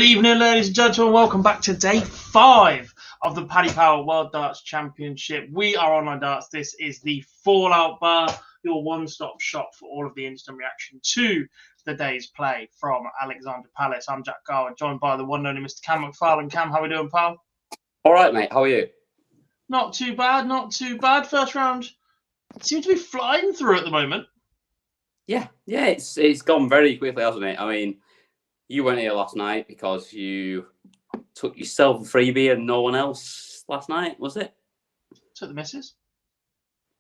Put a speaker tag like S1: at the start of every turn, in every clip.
S1: evening, ladies and gentlemen. Welcome back to day 5 of the Paddy Power World Darts Championship. We are Online Darts. This is the Fallout Bar, your one-stop shop for all of the instant reaction to the day's play from Alexander Palace. I'm Jack Garwood, joined by the one and only Mr. Cam McFarlane. Cam, how are we doing, pal?
S2: All right, mate. How are you?
S1: Not too bad, not too bad. First round seems to be flying through at the moment.
S2: Yeah, it's gone very quickly, hasn't it? I mean, you went here last night because you took yourself a freebie and no one else last night, was it?
S1: Took the misses.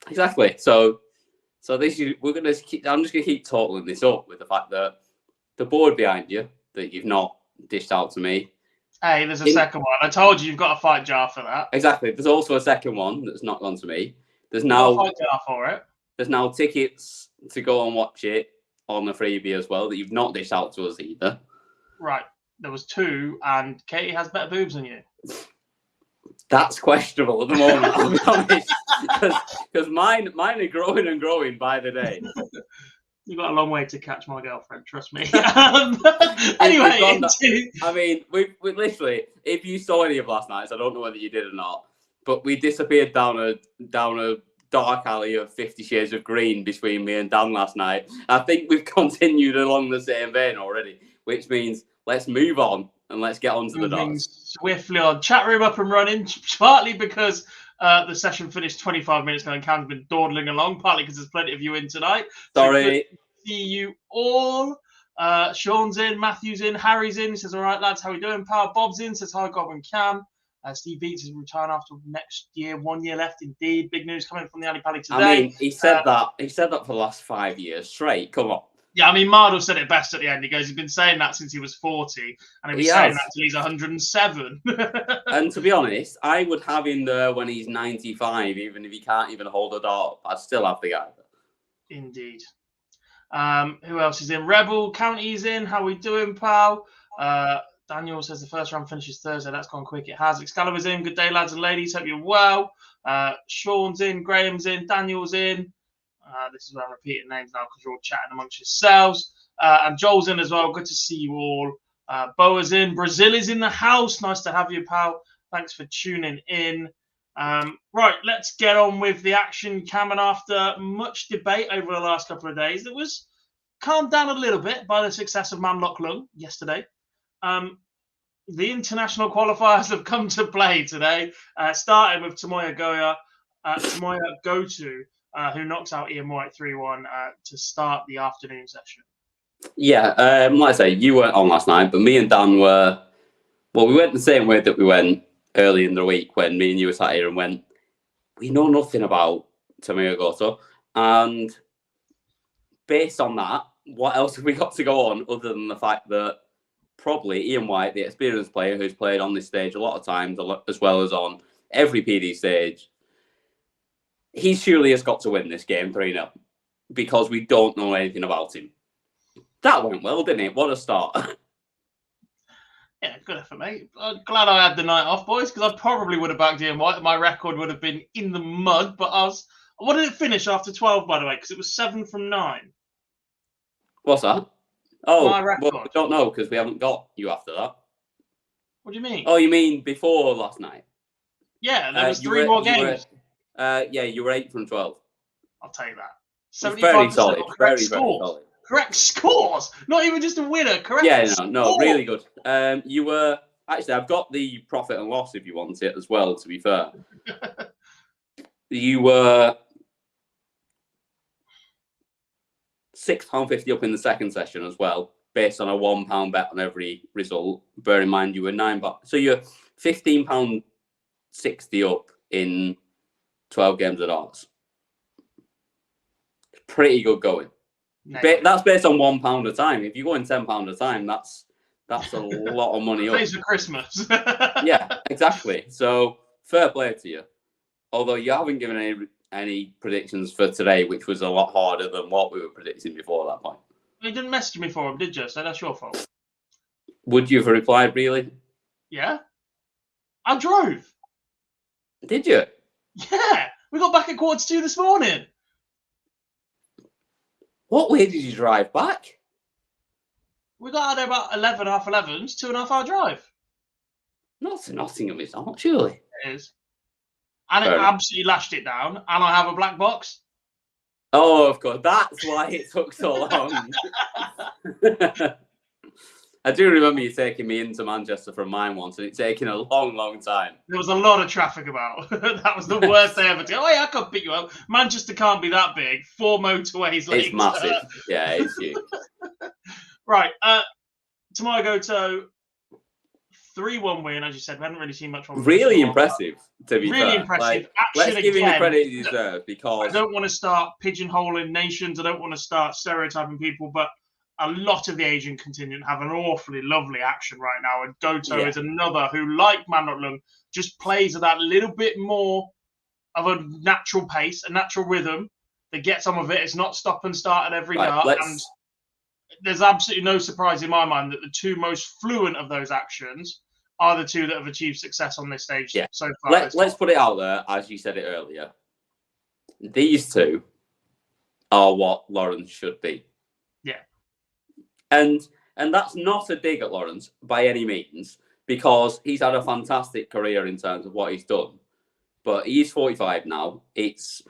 S2: Exactly. So this we're gonna keep. I'm just gonna keep totaling this up with the fact that the board behind you that you've not dished out to me.
S1: Hey, there's a second one. I told you you've got a fight jar for that.
S2: Exactly. There's also a second one that's not gone to me. There's now
S1: a fight jar for it.
S2: There's now tickets to go and watch it on the freebie as well that you've not dished out to us either.
S1: Right. There was 2, and Katie has better boobs than you.
S2: That's questionable at the moment, I'll be honest. Because mine are growing and growing by the day.
S1: You've got a long way to catch my girlfriend, trust me. Anyway,
S2: I mean, we literally, if you saw any of last night's, I don't know whether you did or not, but we disappeared down a dark alley of 50 Shades of Green between me and Dan last night. I think we've continued along the same vein already, which means let's move on and let's get on to the darts.
S1: Swiftly on. Chat room up and running, partly because the session finished 25 minutes ago and Cam's been dawdling along, partly because there's plenty of you in tonight.
S2: Sorry.
S1: So see you all. Sean's in, Matthew's in, Harry's in. He says, all right, lads, how we doing, pal? Bob's in, says, hi, Gob and Cam. Steve Beats is return after next year. 1 year left, indeed. Big news coming from the Ali Pally today.
S2: I mean, he said that. He said that for the last 5 years straight. Come on.
S1: Yeah, I mean, Mardle said it best at the end. He goes, he's been saying that since he was 40, and he was saying that till he's 107.
S2: And to be honest, I would have him there when he's 95, even if he can't even hold a dart. I'd still have the guy there.
S1: Indeed. Who else is in? Rebel County's in. How we doing, pal? Daniel says the first round finishes Thursday. That's gone quick. It has. Excalibur's in. Good day, lads and ladies. Hope you're well. Sean's in. Graham's in. Daniel's in. This is where I'm repeating names now because you're all chatting amongst yourselves. And Joel's in as well. Good to see you all. Boa's in. Brazil is in the house. Nice to have you, pal. Thanks for tuning in. Right, let's get on with the action, Cam. And after much debate over the last couple of days, that was calmed down a little bit by the success of Manlock Lung yesterday. The international qualifiers have come to play today, starting with Tomoya Goto, who knocks out Ian White 3-1 to start the afternoon session.
S2: Yeah, like I say, you weren't on last night, but me and Dan were. Well, we went the same way that we went early in the week when me and you were sat here and went, we know nothing about Tomoya Goto. And based on that, what else have we got to go on other than the fact that probably Ian White, the experienced player who's played on this stage a lot of times, as well as on every PD stage, he surely has got to win this game 3-0 because we don't know anything about him. That went well, didn't it? What a start.
S1: Yeah, good effort, mate. I'm glad I had the night off, boys, because I probably would have backed Ian White. My record would have been in the mud, but what did it finish after 12, by the way? Because it was 7 from 9.
S2: What's that? Oh,
S1: my record.
S2: Well, I don't know because we haven't got you after that.
S1: What do you mean?
S2: Oh, you mean before last night?
S1: Yeah, there was 3 more games.
S2: Yeah, you were 8 from 12.
S1: I'll take that.
S2: 75% very solid. Very
S1: solid. Correct scores. Not even just a winner. Correct.
S2: Yeah, no, really good. You were actually. I've got the profit and loss if you want it as well. To be fair, you were £6.50 up in the second session as well, based on a £1 bet on every result. Bear in mind you were £9, so you're £15.60 up in 12 games of darts. Pretty good going. That's based on £1 a time. If you're going £10 a time, that's a lot of money.
S1: Pays for Christmas.
S2: Yeah, exactly. So fair play to you. Although you haven't given any predictions for today, which was a lot harder than what we were predicting before that point.
S1: You didn't message me for him, did you? So that's your fault.
S2: Would you have replied, really?
S1: Yeah. I drove.
S2: Did you?
S1: Yeah. We got back at 1:45 this morning.
S2: What way did you drive back?
S1: We got out there about 11, half 11's, 2.5 hour drive.
S2: Not to Nottingham, it's not, surely.
S1: It is. And it absolutely lashed it down. And I have a black box.
S2: Oh, of course. That's why it took so long. I do remember you taking me into Manchester from mine once, and it's taken a long, long time.
S1: There was a lot of traffic about. That was the worst day ever. Oh, yeah, I could pick you up. Manchester can't be that big. 4 motorways later.
S2: It's massive. Yeah, it's huge.
S1: Right. Tomorrow Goto, 3-1 win, as you said. We haven't really seen much from
S2: Really impressive, to be fair.
S1: Really impressive.
S2: Let's give him the credit he deserves, because
S1: I don't want to start pigeonholing nations. I don't want to start stereotyping people, but a lot of the Asian contingent have an awfully lovely action right now. And Goto is another who, like Mandotlung, just plays at that little bit more of a natural pace, a natural rhythm that gets on with it. It's not stop and start at every dart. And there's absolutely no surprise in my mind that the two most fluent of those actions are the two that have achieved success on this stage so far.
S2: Let's put it out there, as you said it earlier. These two are what Lawrence should be.
S1: Yeah.
S2: And that's not a dig at Lawrence by any means, because he's had a fantastic career in terms of what he's done. But he's 45 now. It's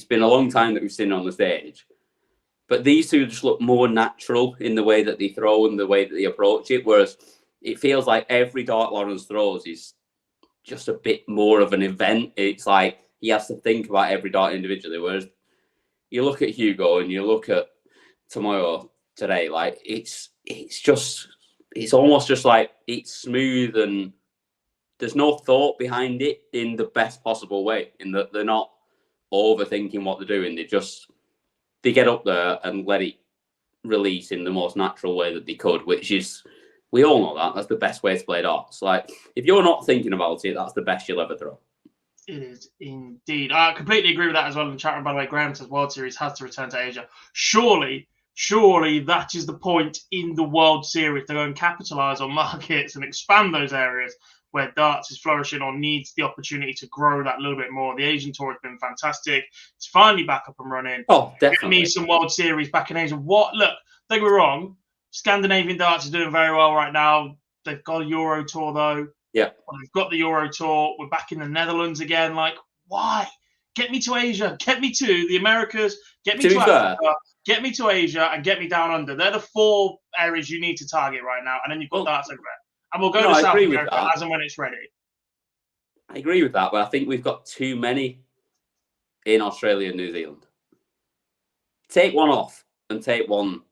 S2: been a long time that we've seen him on the stage. But these two just look more natural in the way that they throw and the way that they approach it, whereas it feels like every dart Lawrence throws is just a bit more of an event. It's like he has to think about every dart individually, whereas you look at Hugo and you look at Tomoyo today, like it's almost just like it's smooth and there's no thought behind it in the best possible way, in that they're not overthinking what they're doing. They get up there and let it release in the most natural way that they could, which is, we all know that's the best way to play darts. Like, if you're not thinking about it, that's the best you'll ever throw.
S1: It is indeed. I completely agree with that as well in the chat room. By the way, Graham says World Series has to return to Asia. Surely that is the point in the World Series, to go and capitalise on markets and expand those areas where darts is flourishing or needs the opportunity to grow that a little bit more. The Asian tour has been fantastic. It's finally back up and running.
S2: Oh, definitely.
S1: Get me some World Series back in Asia. Look, don't get me wrong, Scandinavian darts is doing very well right now. They've got a Euro tour, though.
S2: Yeah.
S1: They've got the Euro tour. We're back in the Netherlands again. Like, why? Get me to Asia. Get me to the Americas. Get me to Africa. Get me to Asia, and get me down under. They're the 4 areas you need to target right now. And then you've got darts everywhere. And we'll go to South America as and when it's ready.
S2: I agree with that, but I think we've got too many in Australia and New Zealand. Take one off and take one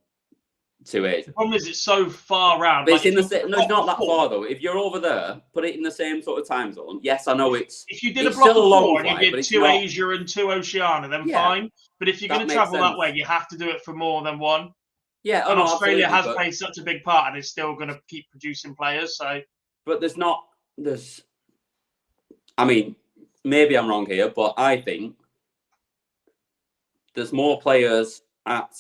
S2: to Asia.
S1: The problem is it's so far round.
S2: But it's in the same. No, it's not that far though. If you're over there, put it in the same sort of time zone. Yes, I know it's.
S1: If you did a block of 4 and you did 2 Asia and 2 Oceania, then fine. But if you're going to travel that way, you have to do it for more than one.
S2: Yeah,
S1: and Australia has played such a big part, and is still going to keep producing players. So,
S2: but there's. I mean, maybe I'm wrong here, but I think there's more players at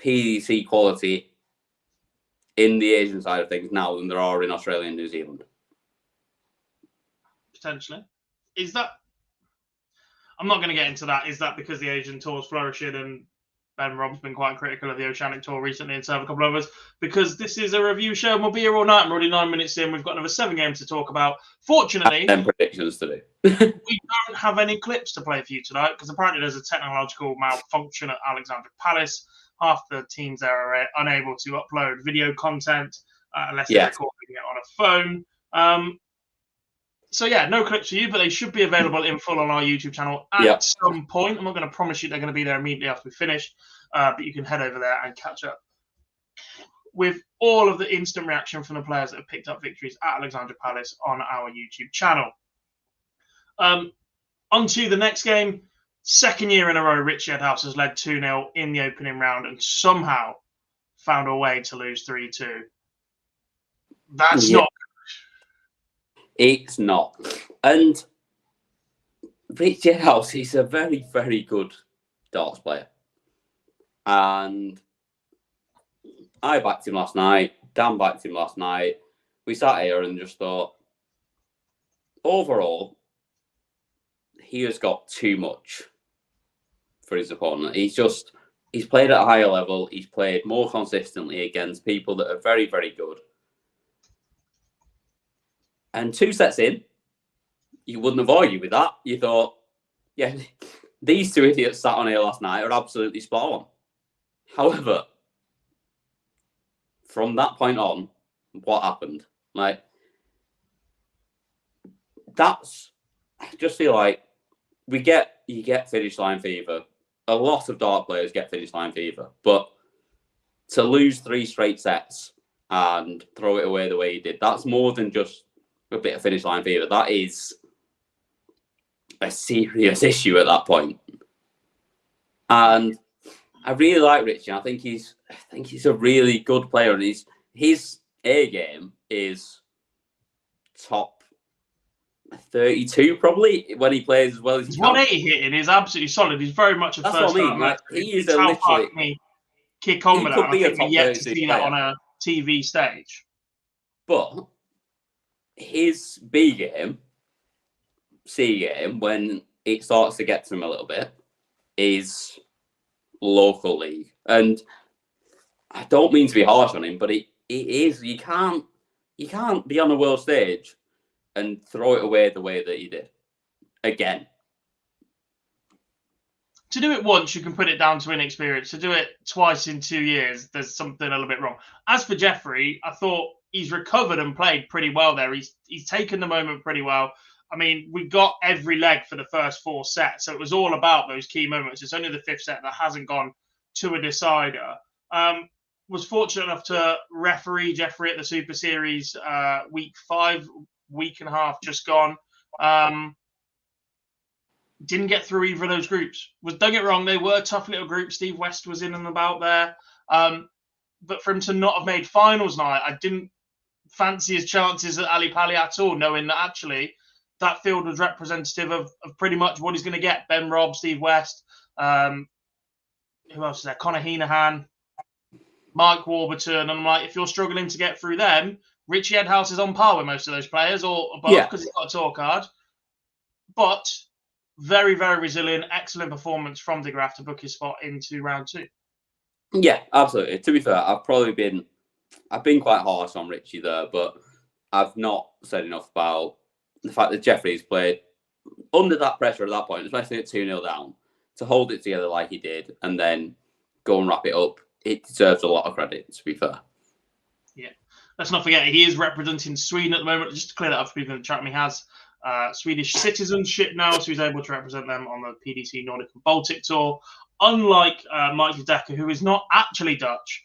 S2: PDC quality in the Asian side of things now than there are in Australia and New Zealand.
S1: Potentially, is that? I'm not going to get into that. Is that because the Asian tour is flourishing and Ben Rob's been quite critical of the Oceanic Tour recently, and so have a couple of others, because this is a review show and we'll be here all night. I'm already 9 minutes in. We've got another 7 games to talk about. Fortunately,
S2: 10 predictions to do.
S1: We don't have any clips to play for you tonight, because apparently there's a technological malfunction at Alexandra Palace. Half the teams there are unable to upload video content unless they're recording it on a phone. So yeah, no clips for you, but they should be available in full on our YouTube channel at some point. I'm not going to promise you they're going to be there immediately after we finish, but you can head over there and catch up with all of the instant reaction from the players that have picked up victories at Alexandra Palace on our YouTube channel. On to the next game. 2nd year in a row, Richie Edhouse has led 2-0 in the opening round and somehow found a way to lose 3-2. That's not.
S2: It's not. And Richie Edhouse, he's a very, very good darts player. And I backed him last night. Dan backed him last night. We sat here and just thought, overall, he has got too much for his opponent. He's just He's played at a higher level. He's played more consistently against people that are very, very good. And 2 sets in, you wouldn't have argued with that. You thought, yeah, these 2 idiots sat on here last night are absolutely spot on. However, from that point on, what happened? Like, I just feel like you get finish line fever. A lot of dart players get finish line fever, but to lose 3 straight sets and throw it away the way he did, that's more than just a bit of finish line fever. That is a serious issue at that point. And I really like Richie. I think he's a really good player, and his A game is top 32 probably when he plays as well as he
S1: his
S2: can.
S1: 180 hitting is absolutely solid. He's very much a
S2: That's
S1: first
S2: what I mean.
S1: round.
S2: Like, he is
S1: how
S2: literally
S1: far can he kick on with that.
S2: could be
S1: I
S2: a
S1: think
S2: top
S1: we're yet to
S2: 32
S1: see
S2: player.
S1: that on a TV stage.
S2: But his B game, C game, when it starts to get to him a little bit, is local league. And I don't mean to be harsh on him, but it is. You can't be on a world stage and throw it away the way that he did. Again.
S1: To do it once, you can put it down to inexperience. To do it twice in 2 years, there's something a little bit wrong. As for Jeffrey, I thought he's recovered and played pretty well there. He's taken the moment pretty well. I mean, we got every leg for the first 4 sets, so it was all about those key moments. It's only the 5th set that hasn't gone to a decider. Was fortunate enough to referee Jeffrey at the Super Series week 5, week and a half just gone. Didn't get through either of those groups. Don't get wrong, they were tough little groups. Steve West was in and about there. But for him to not have made finals night, I didn't fancy his chances at Ali Pali at all, knowing that actually that field was representative of pretty much what he's going to get. Ben Robb, Steve West, who else is there? Connor Heenahan, Mike Warburton. And I'm like, if you're struggling to get through them, Richie Edhouse is on par with most of those players or above because he's got a tour card. But very, very resilient, excellent performance from De Graaf to book his spot into round 2.
S2: Yeah, absolutely. To be fair, I've been quite harsh on Richie there, but I've not said enough about the fact that Jeffrey's played under that pressure at that point, especially at 2-0 down, to hold it together like he did and then go and wrap it up. It deserves a lot of credit, to be fair. Yeah.
S1: Let's not forget, he is representing Sweden at the moment. Just to clear that up for people in the chat room, he has Swedish citizenship now, so he's able to represent them on the PDC Nordic and Baltic Tour. Unlike Mike Decker, who is not actually Dutch,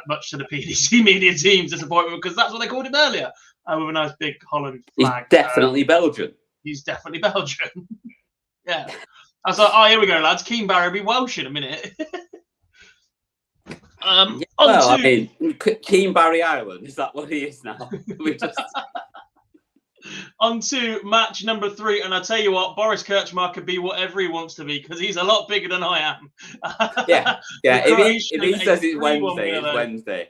S1: much to the PDC media team's disappointment, because that's what they called him earlier, with a nice big Holland flag.
S2: He's definitely Belgian.
S1: He's definitely Belgian. Yeah. I was like, oh, here we go, lads. Keen Barry will be Welsh in a minute.
S2: I mean, Keen Barry Ireland, is that what he is now?
S1: On to match number 3, and I tell you what, Boris Karcz could be whatever he wants to be because he's a lot bigger than I am.
S2: yeah. If he says it's Wednesday, it's Wednesday.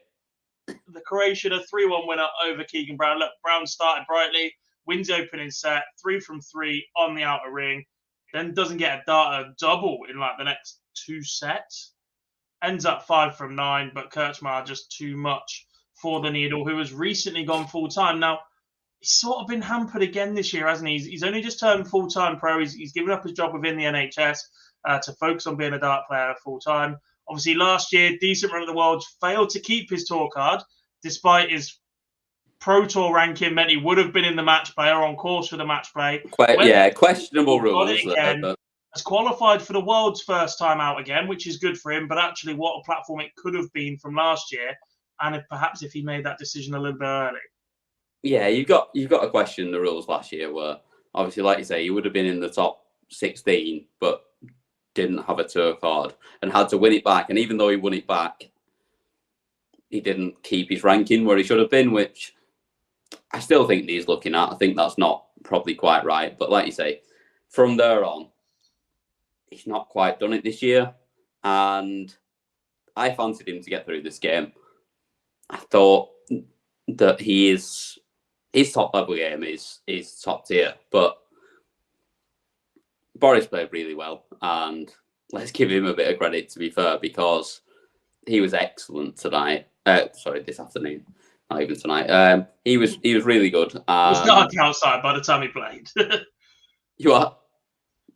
S1: The Croatian, a 3-1 winner over Keegan Brown. Look, Brown started brightly, wins the opening set, 3 from 3 on the outer ring, then doesn't get a double in like the next 2 sets. Ends up 5 from 9, but Karcz just too much for the needle, who has recently gone full time. Now, he's sort of been hampered again this year, hasn't he? He's only just turned full-time pro. He's given up his job within the NHS to focus on being a dart player full-time. Obviously, last year, decent run of the Worlds, failed to keep his tour card, despite his Pro Tour ranking meant he would have been in the match play or on course for the match play.
S2: Questionable rules.
S1: Has qualified for the World's first time out again, which is good for him, but actually what a platform it could have been from last year, and perhaps if he made that decision a little bit early.
S2: Yeah, you've got to question the rules last year where, obviously, like you say, he would have been in the top 16, but didn't have a tour card and had to win it back. And even though he won it back, he didn't keep his ranking where he should have been, which I still think he's looking at. I think that's not probably quite right. But like you say, from there on, he's not quite done it this year. And I fancied him to get through this game. I thought that his top level game is top tier, but Boris played really well, and let's give him a bit of credit, to be fair, because he was excellent tonight. This afternoon, not even tonight. He was really good.
S1: It was dark outside by the time he played.
S2: You are.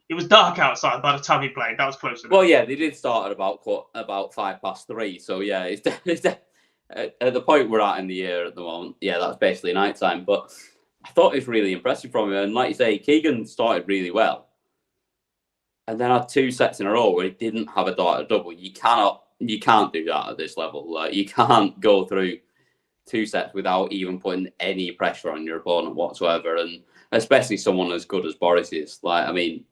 S1: It was dark outside by the time he played. That was close enough.
S2: Well, yeah, they did start at about 3:05. So yeah, it's at the point we're at in the year at the moment. Yeah, that's basically night time. But I thought it was really impressive from him. And like you say, Keegan started really well, and then had 2 sets in a row where he didn't have a darted double. You can't do that at this level. Like, you can't go through 2 sets without even putting any pressure on your opponent whatsoever, and especially someone as good as Boris is. Like, I mean,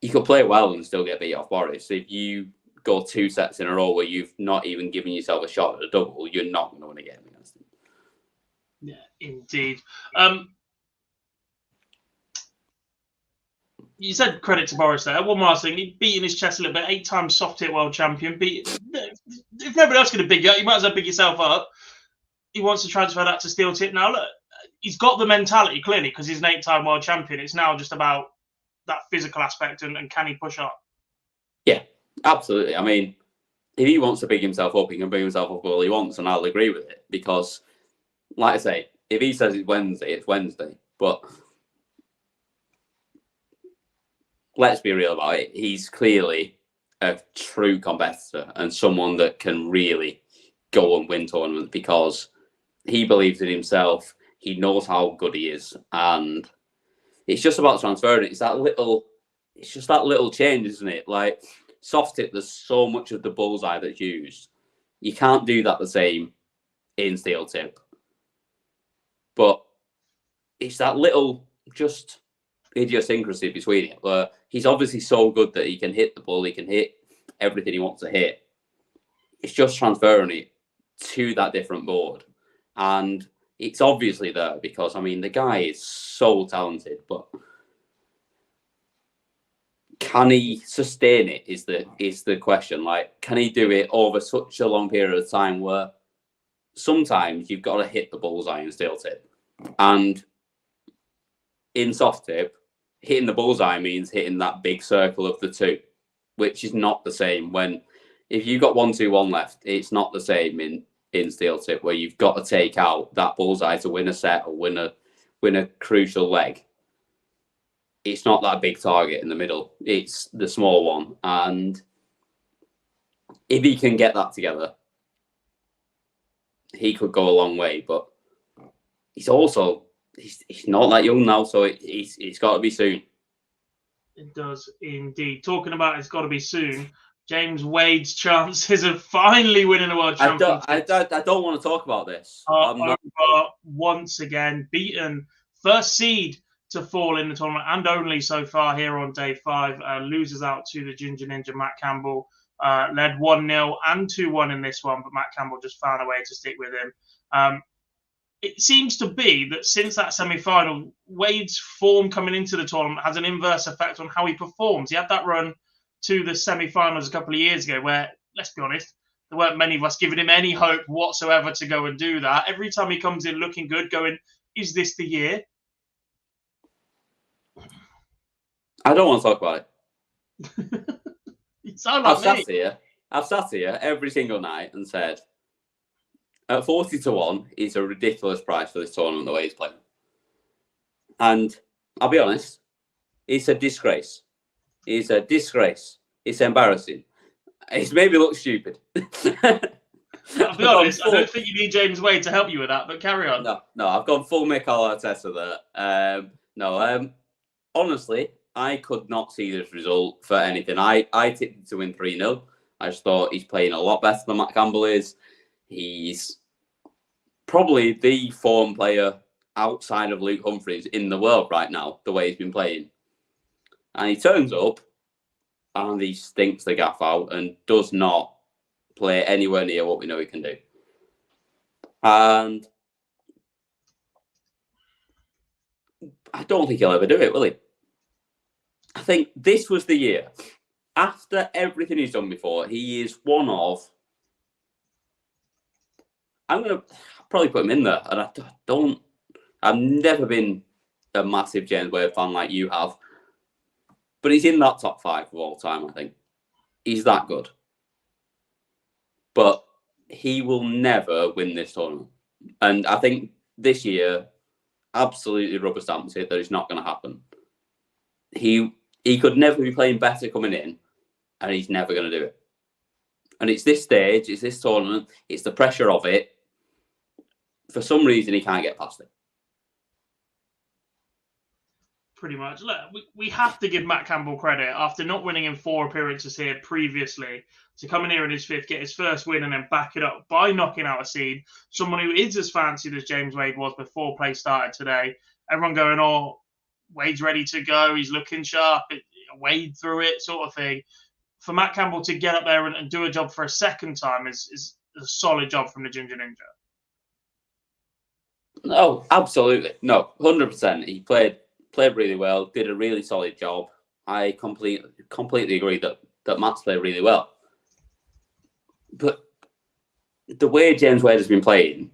S2: you could play well and still get beat off Boris. If you go 2 sets in a row where you've not even given yourself a shot at a double, you're not going to win a game against him.
S1: Yeah, indeed. You said credit to Boris there. One last thing. He beat in his chest a little bit. 8-time soft hit world champion. If nobody else going to big you up, you might as well big yourself up. He wants to transfer that to steel tip. Now, look, he's got the mentality, clearly, because he's an 8-time world champion. It's now just about that physical aspect and can he push up? Yeah,
S2: absolutely. I mean, if he wants to big himself up, he can big himself up all he wants, and I'll agree with it. Because, like I say, if he says it's Wednesday, it's Wednesday. But let's be real about it. He's clearly a true competitor and someone that can really go and win tournaments because he believes in himself. He knows how good he is, and it's just about transferring it. It's just that little change, isn't it? Like, soft tip, there's so much of the bullseye that's used. You can't do that the same in steel tip. But it's that little just idiosyncrasy between it, where he's obviously so good that he can hit the ball, he can hit everything he wants to hit. It's just transferring it to that different board. And it's obviously there because, I mean, the guy is so talented, but can he sustain it is the question. Like, can he do it over such a long period of time where sometimes you've got to hit the bullseye in steel tip? And in soft tip, hitting the bullseye means hitting that big circle of the 2, which is not the same when, if you've got 1-2-1 left, it's not the same in steel tip where you've got to take out that bullseye to win a set or win a crucial leg. It's not that big target in the middle. It's the small one. And if he can get that together, he could go a long way. But he's not that young now, so it's got to be soon.
S1: It does indeed. Talking about it's got to be soon, James Wade's chances of finally winning a world championship.
S2: I don't want to talk about this.
S1: Once again, Beaton, first seed to fall in the tournament and only so far here on day 5, loses out to the Ginger Ninja Matt Campbell. Led 1-0 and 2-1 in this one, but Matt Campbell just found a way to stick with him. It seems to be that since that semi-final, Wade's form coming into the tournament has an inverse effect on how he performs. He had that run to the semi-finals a couple of years ago where, let's be honest, there weren't many of us giving him any hope whatsoever to go and do that. Every time he comes in looking good, going, is this the year?
S2: I don't want to talk about
S1: it. You sound like
S2: I've sat here every single night and said, at 40-1 is a ridiculous price for this tournament the way he's playing. And I'll be honest, it's a disgrace. It's a disgrace. It's embarrassing. It's made me look stupid.
S1: I'll be honest, I don't think you need James Wade to help you with that, but carry on.
S2: No, I've gone full Mikel Arteta there. Honestly, I could not see this result for anything. I tipped him to win 3-0. I just thought he's playing a lot better than Matt Campbell is. He's probably the form player outside of Luke Humphries in the world right now, the way he's been playing. And he turns up and he stinks the gaff out and does not play anywhere near what we know he can do. And I don't think he'll ever do it, will he? I think this was the year. After everything he's done before, he is one of... I'm going to probably put him in there. And I've never been a massive James Wade fan like you have. But he's in that top 5 of all time, I think. He's that good. But he will never win this tournament. And I think this year absolutely rubber stamps it that it's not going to happen. He could never be playing better coming in, and he's never going to do it. And it's this stage, it's this tournament, it's the pressure of it. For some reason, he can't get past it.
S1: Pretty much. Look, we have to give Matt Campbell credit after not winning in 4 appearances here previously to come in here in his 5th, get his first win, and then back it up by knocking out a seed. Someone who is as fancied as James Wade was before play started today. Everyone going, oh, Wade's ready to go. He's looking sharp. Wade through it, sort of thing. For Matt Campbell to get up there and do a job for a second time is a solid job from the Ginger Ninja.
S2: No, absolutely. No, 100%. He played really well, did a really solid job. I completely agree that Matt's played really well. But the way James Wade has been playing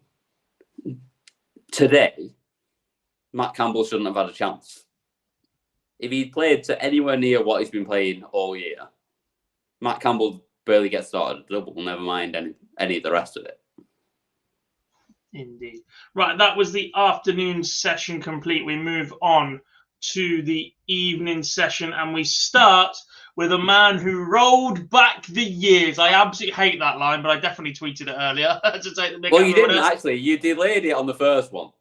S2: today, Matt Campbell shouldn't have had a chance. If he'd played to anywhere near what he's been playing all year, Matt Campbell barely gets started at double, never mind any of the rest of it.
S1: Indeed. Right, that was the afternoon session complete. We move on to the evening session, and we start with a man who rolled back the years. I absolutely hate that line, but I definitely tweeted it earlier to take the big.
S2: Well, you didn't actually. You delayed it on the first one.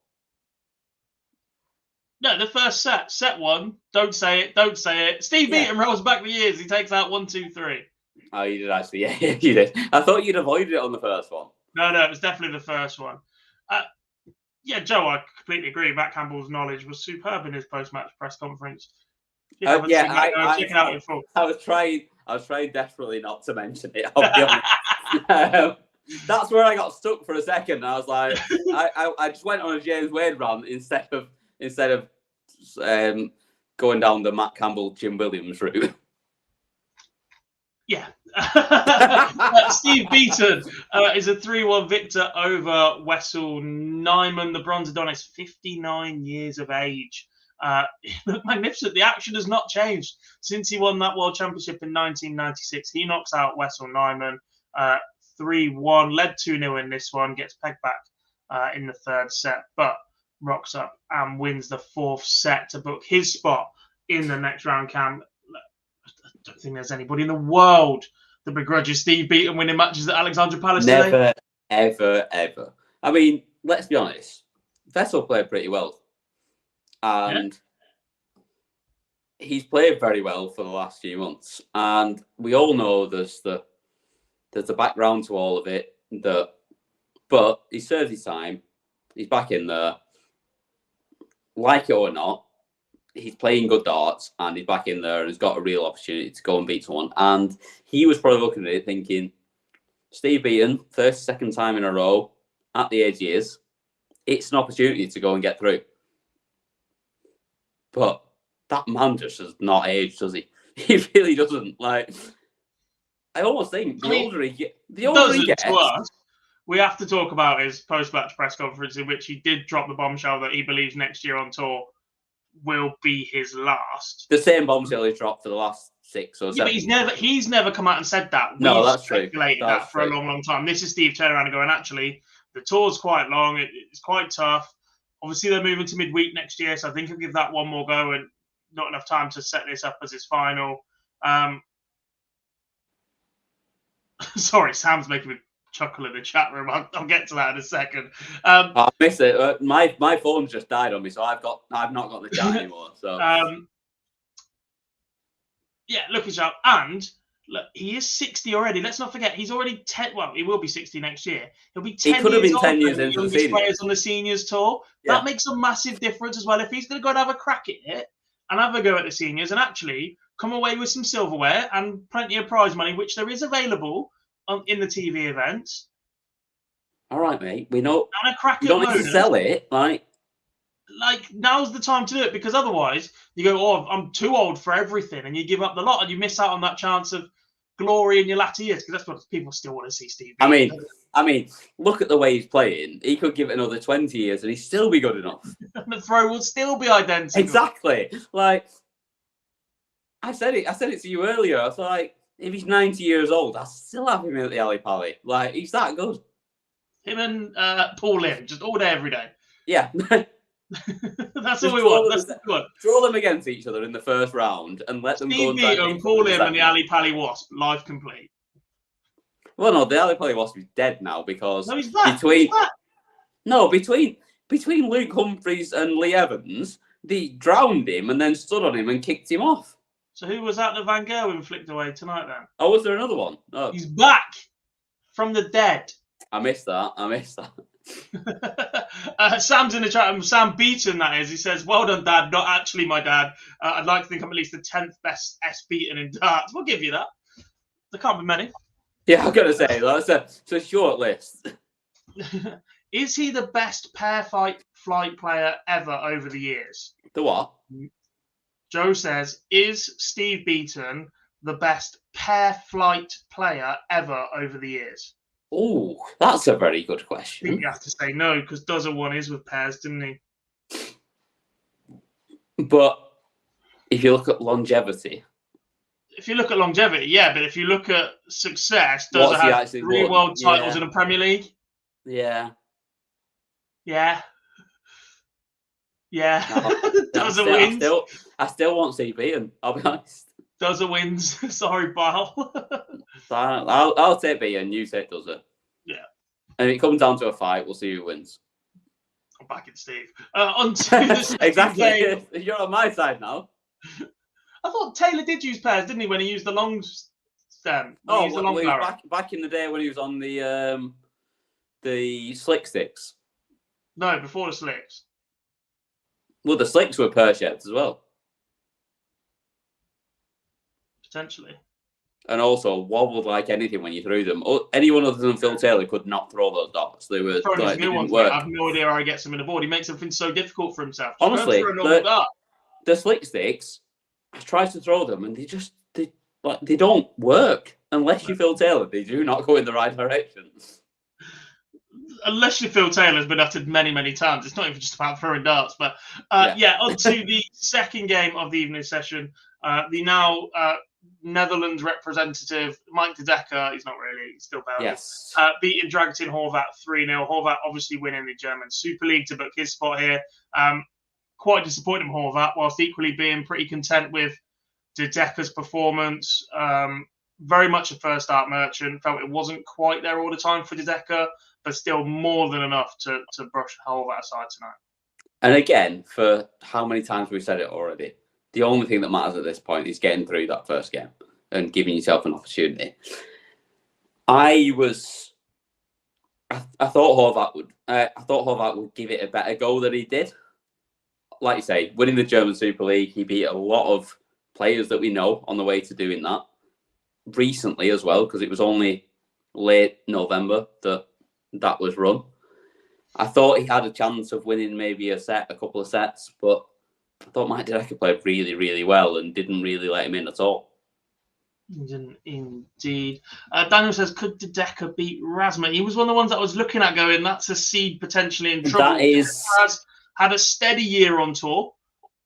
S1: No, the first set 1. Don't say it. Steve Beaton rolls back the years. He takes out 1, 2, 3.
S2: Oh, you did actually. Yeah, you did. I thought you'd avoided it on the first one.
S1: No, it was definitely the first one. Yeah, Joe, I completely agree. Matt Campbell's knowledge was superb in his post-match press conference.
S2: I was trying desperately not to mention it. I'll be honest. That's where I got stuck for a second. I was like, I just went on a James Wade rant instead of going down the Matt Campbell Jim Williams route.
S1: Yeah. Steve Beaton is a 3-1 victor over Wessel Nyman. The Bronze Adonis, 59 years of age. Magnificent. The action has not changed since he won that World Championship in 1996. He knocks out Wessel Nyman 3-1, led 2-0 in this one, gets pegged back in the 3rd set, but rocks up and wins the 4th set to book his spot in the next round. Cam, I don't think there's anybody in the world that begrudges Steve Beaton winning matches at Alexandra Palace
S2: Never,
S1: today.
S2: ever. I mean, let's be honest. Wessel played pretty well. And he's played very well for the last few months. And we all know there's the background to all of it. But he serves his time. He's back in there. Like it or not, he's playing good darts and he's back in there and has got a real opportunity to go and beat someone. And he was probably looking at it thinking, Steve Beaton, 32nd time in a row at the age he is, it's an opportunity to go and get through. But that man just has not aged, does he? He really doesn't. Like, I almost think the older he gets,
S1: to us, we have to talk about his post-match press conference in which he did drop the bombshell that he believes next year on tour will be his last.
S2: The same bombshell he's dropped for the last 6 or 7.
S1: Yeah, but he's never come out and said that.
S2: No, that's true.
S1: Speculated that for a long time. This is Steve turning around and going, actually, the tour's quite long. It's quite tough. Obviously, they're moving to midweek next year, so I think he'll give that one more go and not enough time to set this up as his final. Sorry, Sam's making me chuckle in the chat room. I'll get to that in a second.
S2: I miss it. My phone just died on me, so I've not got the chat anymore. So
S1: yeah, looking sharp. And look, he is 60 already. Let's not forget, he's already 10. Well, he will be 60 next year. He'll be 10.
S2: He could have been 10 years into the seniors.
S1: Players on the seniors tour.
S2: Yeah.
S1: That makes a massive difference as well. If he's going to go and have a crack at it and have a go at the seniors and actually come away with some silverware and plenty of prize money, which there is available in the TV events.
S2: All right, mate. We know.
S1: And a crack
S2: you don't need to sell it, like
S1: now's the time to do it, because otherwise you go, oh, I'm too old for everything, and you give up the lot and you miss out on that chance of glory in your latter years, because that's what people still want to see Steve.
S2: I mean, look at the way he's playing. He could give it another 20 years and he'd still be good enough.
S1: And the throw will still be identical.
S2: Exactly. Like, I said it to you earlier. I was like, if he's 90 years old, I still have him at the Ali Pally. Like, he's that good.
S1: Him and Paul Lim, just all day, every day.
S2: Yeah.
S1: That's all we want. That's what we want.
S2: Draw them against each other in the first round and let them go and
S1: Beaton, Paul Lim and the Ali Pally Wasp, life complete.
S2: Well, no, the Ali Pally Wasp is dead now because
S1: no, he's back.
S2: between Luke Humphries and Lee Evans, they drowned him and then stood on him and kicked him off.
S1: So who was that Van Gerwen flicked away tonight then?
S2: Oh, was there another one? Oh.
S1: He's back from the dead.
S2: I missed that.
S1: Sam's in the chat. Sam Beaton, that is. He says, "Well done, Dad. Not actually my dad. I'd like to think I'm at least the 10th best S Beaton in darts. We'll give you that. There can't be many."
S2: Yeah, I'm gonna say that's a short list.
S1: Is he the best pair flight player ever over the years?
S2: The what?
S1: Joe says, "Is Steve Beaton the best pair flight player ever over the years?"
S2: Oh, that's a very good
S1: I
S2: question.
S1: think you have to say no, because Dozer won his with pairs, didn't he?
S2: But if you look at longevity.
S1: Yeah, but if you look at success, Dozer has 3 world titles in the Premier League.
S2: Yeah.
S1: Yeah. Yeah.
S2: No,
S1: Dozer wins.
S2: I still want CB, and I'll be honest.
S1: Dozer wins. Sorry, Bal.
S2: I'll take B and you take Dozer.
S1: Yeah.
S2: And if it comes down to a fight, we'll see who wins.
S1: I'm back in Steve. On to the
S2: exactly.
S1: game.
S2: You're on my side now.
S1: I thought Taylor did use pairs, didn't he, when he used the long stem?
S2: Back in the day when he was on the slick sticks.
S1: No, before the slicks.
S2: Well, the slicks were pear shaped as well.
S1: Potentially.
S2: And also wobbled like anything when you threw them. Anyone other than Phil Taylor could not throw those darts. They were like, they didn't work.
S1: I have no idea how he gets them in the board. He makes everything so difficult for himself.
S2: Honestly, the slick sticks, I tried to throw them and they don't work unless you Phil Taylor. They do not go in the right direction.
S1: Unless you Phil Taylor's been uttered many, many times. It's not even just about throwing darts. But on to the second game of the evening session. The now Netherlands representative, Mike de Decker, he's not really, he's still Belgian.
S2: Yes.
S1: Beaten Dragutin Horvat 3-0. Horvat obviously winning the German Super League to book his spot here. Quite disappointed in Horvat, whilst equally being pretty content with de Decker's performance. Very much a first start merchant. Felt it wasn't quite there all the time for de Decker, but still more than enough to brush Horvat aside tonight.
S2: And again, for how many times we've said it already, the only thing that matters at this point is getting through that first game and giving yourself an opportunity. I thought Horvat would give it a better go than he did. Like you say, winning the German Super League, he beat a lot of players that we know on the way to doing that. Recently as well, because it was only late November that was run. I thought he had a chance of winning maybe a couple of sets, but I thought Mike de Decker played really, really well and didn't really let him in at all.
S1: He didn't indeed. Daniel says, could de Decker beat Razma? He was one of the ones that I was looking at going, that's a seed potentially in trouble.
S2: That is...
S1: Has had a steady year on tour,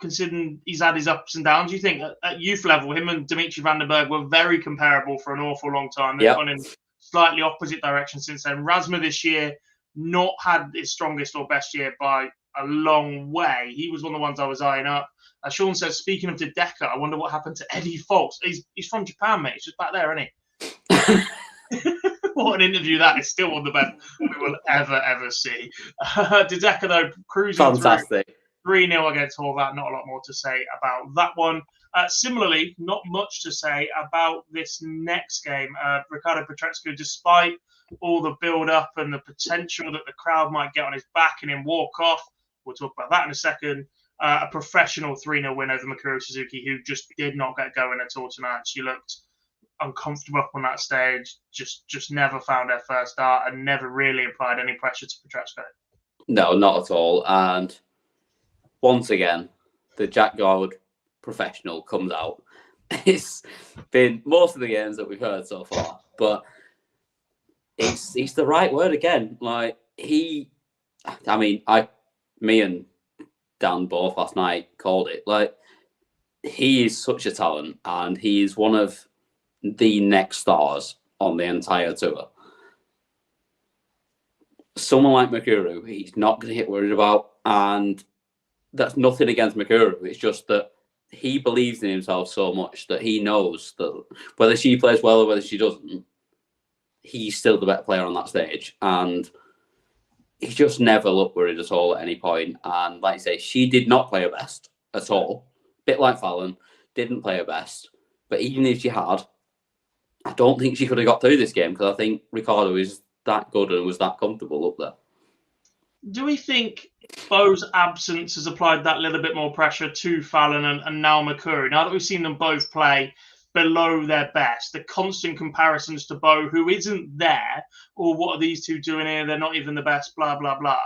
S1: considering he's had his ups and downs. You think at youth level, him and Dimitri van den Berg were very comparable for an awful long time. They've gone in slightly opposite direction since then. Razma this year not had his strongest or best year by a long way. He was one of the ones I was eyeing up. Sean says, speaking of de Decker, I wonder what happened to Eddie Fox. He's from Japan, mate. He's just back there, isn't he? What an interview that is. Still one of the best we will ever see. De Decker, though, cruising
S2: fantastic.
S1: 3-0 against Horvat. Not a lot more to say about that one. Similarly, not much to say about this next game. Ricardo Petrescu, despite all the build-up and the potential that the crowd might get on his back and him walk off, we'll talk about that in a second, a professional 3-0 win over Mikuru Suzuki, who just did not get going at all tonight. She looked uncomfortable up on that stage, just never found her first start and never really applied any pressure to Petrescu.
S2: No, not at all. And once again, the Jack Garwood professional comes out. It's been most of the games that we've heard so far, but it's the right word again. Like me and Dan both last night called it. Like he is such a talent, and he is one of the next stars on the entire tour. Someone like Mikuru, he's not going to get worried about, and that's nothing against Mikuru. It's just that he believes in himself so much that he knows that whether she plays well or whether she doesn't, he's still the better player on that stage, and he just never looked worried at all at any point. And like I say, she did not play her best at all. Bit like Fallon, didn't play her best. But even if she had, I don't think she could have got through this game, because I think Ricardo is that good and was that comfortable up there.
S1: Do we think Bo's absence has applied that little bit more pressure to Fallon and now Mikuru? Now that we've seen them both play below their best, the constant comparisons to Bo, who isn't there, or what are these two doing here? They're not even the best, blah, blah, blah.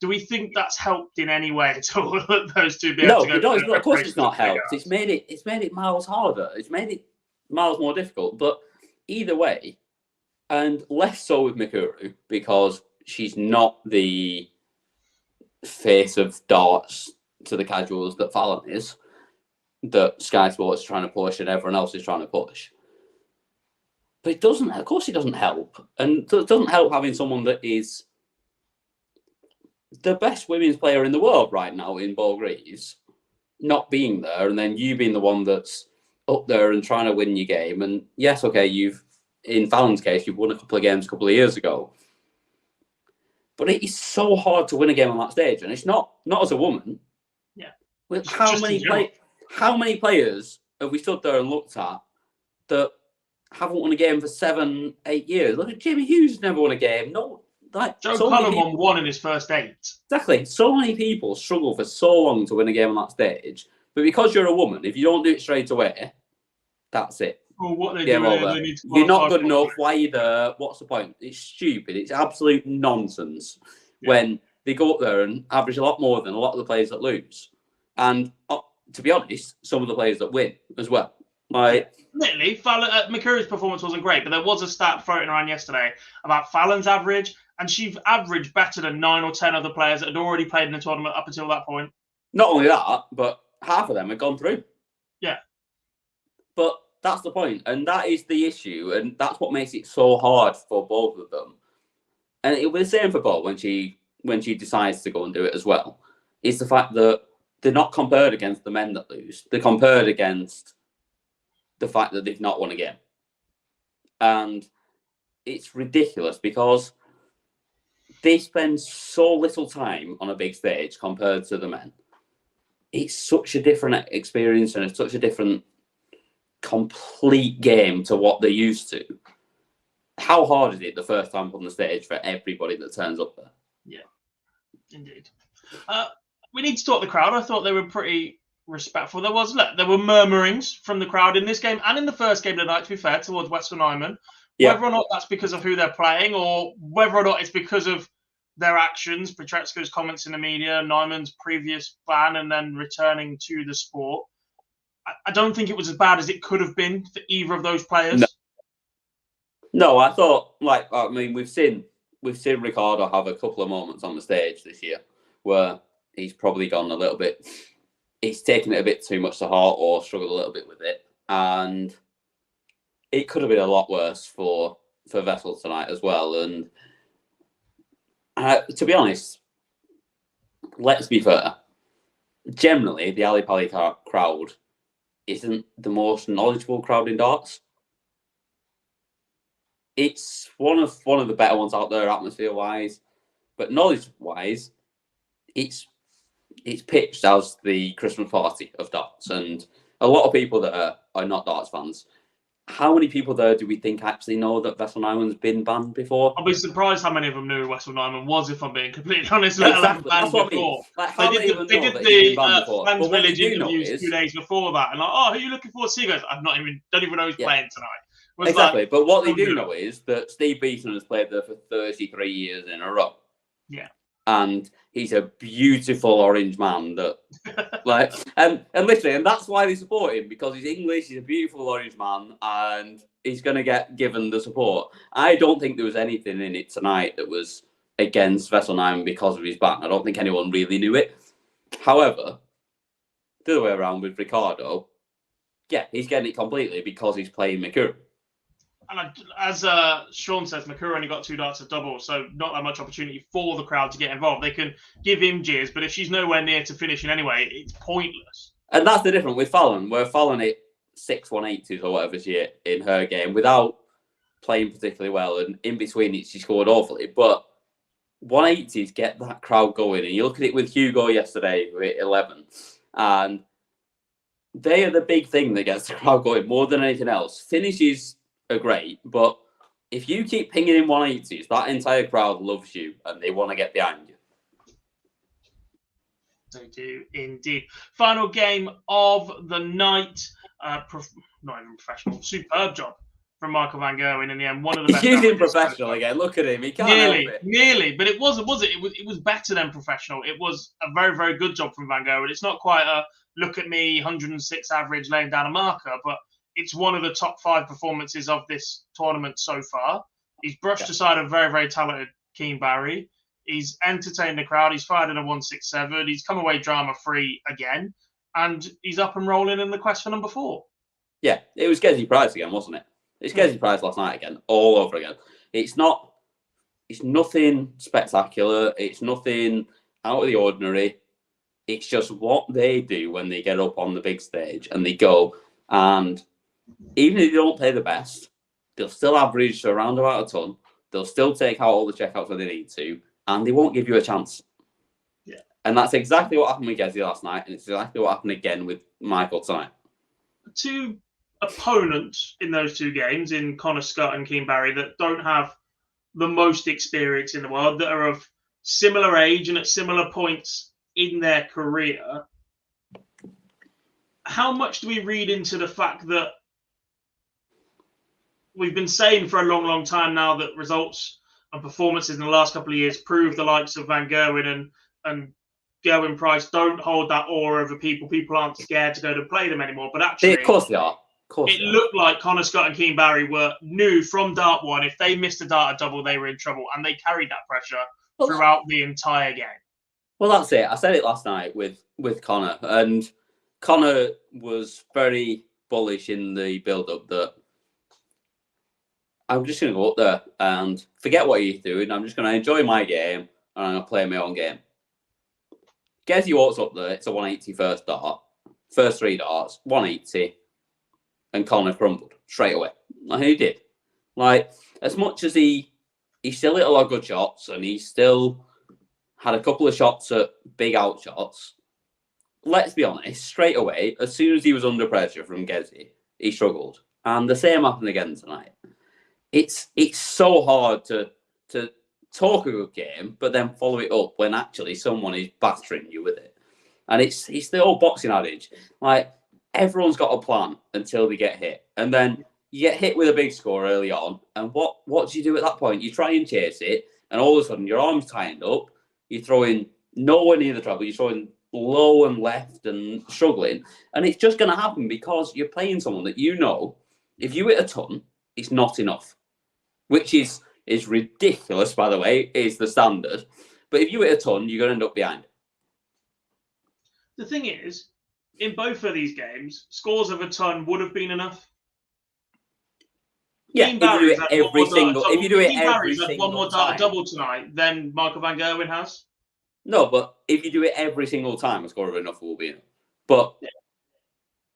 S1: Do we think that's helped in any way at all? Those two be able to go
S2: no, of course it's not helped. It's made it miles harder. It's made it miles more difficult. But either way, and less so with Mikuru, because she's not the face of darts to the casuals that Fallon is, that Sky Sports is trying to push and everyone else is trying to push. But it doesn't, of course it doesn't help. And it doesn't help having someone that is the best women's player in the world right now in Bo Greaves not being there, and then you being the one that's up there and trying to win your game. And yes, okay, in Fallon's case, you've won a couple of games a couple of years ago. But it is so hard to win a game on that stage, and it's not as a woman.
S1: Yeah.
S2: With how many players have we stood there and looked at that haven't won a game for 7-8 years? Look at Jimmy Hughes, never won a game. No, like
S1: Joe Cullen won one in his first 8.
S2: Exactly. So many people struggle for so long to win a game on that stage, but because you're a woman, if you don't do it straight away, that's it.
S1: Well, what they
S2: Game
S1: do,
S2: over. You're not good enough. Why are you there? What's the point? It's stupid. It's absolute nonsense when they go up there and average a lot more than a lot of the players that lose. And to be honest, some of the players that win as well. Like,
S1: literally, Mikuru's performance wasn't great, but there was a stat floating around yesterday about Fallon's average, and she's averaged better than 9 or 10 other players that had already played in the tournament up until that point.
S2: Not only that, but half of them had gone through.
S1: Yeah.
S2: But that's the point, and that is the issue, and that's what makes it so hard for both of them. And it was the same for Bo when she decides to go and do it as well. It's the fact that they're not compared against the men that lose. They're compared against the fact that they've not won a game. And it's ridiculous because they spend so little time on a big stage compared to the men. It's such a different experience, and it's such a different complete game to what they're used to. How hard is it the first time on the stage for everybody that turns up there?
S1: Yeah, indeed. We need to talk the crowd. I thought they were pretty respectful. There were murmurings from the crowd in this game and in the first game tonight, to be fair, towards Western Nyman. Yeah. Whether or not that's because of who they're playing, or whether or not it's because of their actions, Petretsko's comments in the media, Nyman's previous ban, and then returning to the sport. I don't think it was as bad as it could have been for either of those players.
S2: No, I thought, we've seen Ricardo have a couple of moments on the stage this year where he's probably gone a little bit, he's taken it a bit too much to heart or struggled a little bit with it. And it could have been a lot worse for Vessel tonight as well. And to be honest, let's be fair, generally the Ali Pali crowd isn't the most knowledgeable crowd in darts. It's one of the better ones out there atmosphere-wise, but knowledge-wise, it's pitched as the Christmas party of darts, and a lot of people that are not darts fans. How many people there do we think actually know that Wessel Nyman's been banned before?
S1: I'll be surprised how many of them knew who Wessel Nyman was, if I'm being completely honest.
S2: Exactly. That's what I mean. Like, how many of them know that he's been banned before?
S1: Fans Village interviews 2 days before that, and who are you looking for? So he goes, don't even know who's playing tonight.
S2: Exactly, but what they do know is that Steve Beaton has played there for 33 years in a row.
S1: Yeah.
S2: And he's a beautiful orange man that, and literally, and that's why they support him, because he's English, he's a beautiful orange man, and he's going to get given the support. I don't think there was anything in it tonight that was against Wessel Nyman because of his ban. I don't think anyone really knew it. However, the other way around with Ricardo, Yeah, he's getting it completely because he's playing Mikuru.
S1: And as Sean says, Mikuru only got 2 darts of double, so not that much opportunity for the crowd to get involved. They can give him jeers, but if she's nowhere near to finishing anyway, it's pointless.
S2: And that's the difference with Fallon. Where Fallon hit 6 180s or whatever she hit in her game without playing particularly well, and in between it, she scored awfully. But 180s get that crowd going. And you look at it with Hugo yesterday, who hit 11, and they are the big thing that gets the crowd going more than anything else. Finishes are great, but if you keep pinging in 180s, that entire crowd loves you and they want to get behind you.
S1: They do indeed. Final game of the night. Not even professional. Superb job from Michael van Gerwen in the end. One of the best.
S2: He's in professional again. Look at him. He can't help it.
S1: Nearly, but it wasn't, was it? It was better than professional. It was a very, very good job from van Gerwen. It's not quite a look at me, 106 average laying down a marker, but it's one of the top 5 performances of this tournament so far. He's brushed aside a very, very talented Keane Barry. He's entertained the crowd. He's fired in a 167. He's come away drama-free again. And he's up and rolling in the quest for number 4.
S2: Yeah, it was Gezi Price again, wasn't it? It's Gezi Price last night again, all over again. It's nothing spectacular. It's nothing out of the ordinary. It's just what they do when they get up on the big stage and they go, and even if they don't play the best, they'll still average around about a ton. They'll still take out all the checkouts when they need to, and they won't give you a chance.
S1: Yeah.
S2: And that's exactly what happened with Gezi last night, and it's exactly what happened again with Michael tonight.
S1: 2 opponents in those 2 games, in Connor Scott and Keane Barry, that don't have the most experience in the world, that are of similar age and at similar points in their career. How much do we read into the fact that we've been saying for a long, long time now that results and performances in the last couple of years prove the likes of van Gerwen and Gerwen Price don't hold that aura over people. People aren't scared to go to play them anymore. But actually,
S2: of course they are.
S1: It looked like Connor Scott and Keane Barry knew from dart 1, if they missed a dart double, they were in trouble. And they carried that pressure throughout the entire game.
S2: Well, that's it. I said it last night with Connor. And Connor was very bullish in the build-up that I'm just going to go up there and forget what he's doing. I'm just going to enjoy my game and I'm going to play my own game. Gezi walks up there. It's a 180 first dart. First 3 darts, 180. And Connor crumbled straight away. Like he did. Like, as much as he still hit a lot of good shots and he still had a couple of shots at big out shots, let's be honest, straight away, as soon as he was under pressure from Gezi, he struggled. And the same happened again tonight. It's so hard to talk a good game, but then follow it up when actually someone is battering you with it. And it's the old boxing adage. Like, everyone's got a plan until they get hit. And then you get hit with a big score early on. And what do you do at that point? You try and chase it, and all of a sudden your arm's tightened up. You're throwing nowhere near the treble. You're throwing low and left and struggling. And it's just going to happen because you're playing someone that you know, if you hit a ton, it's not enough. Which is ridiculous, by the way, is the standard. But if you hit a ton, you're going to end up behind.
S1: The thing is, in both of these games, scores of a ton would have been enough.
S2: Yeah, if you do it every single
S1: one more
S2: time.
S1: Double tonight than Michael van Gerwen has.
S2: No, but if you do it every single time, a score of enough will be enough. But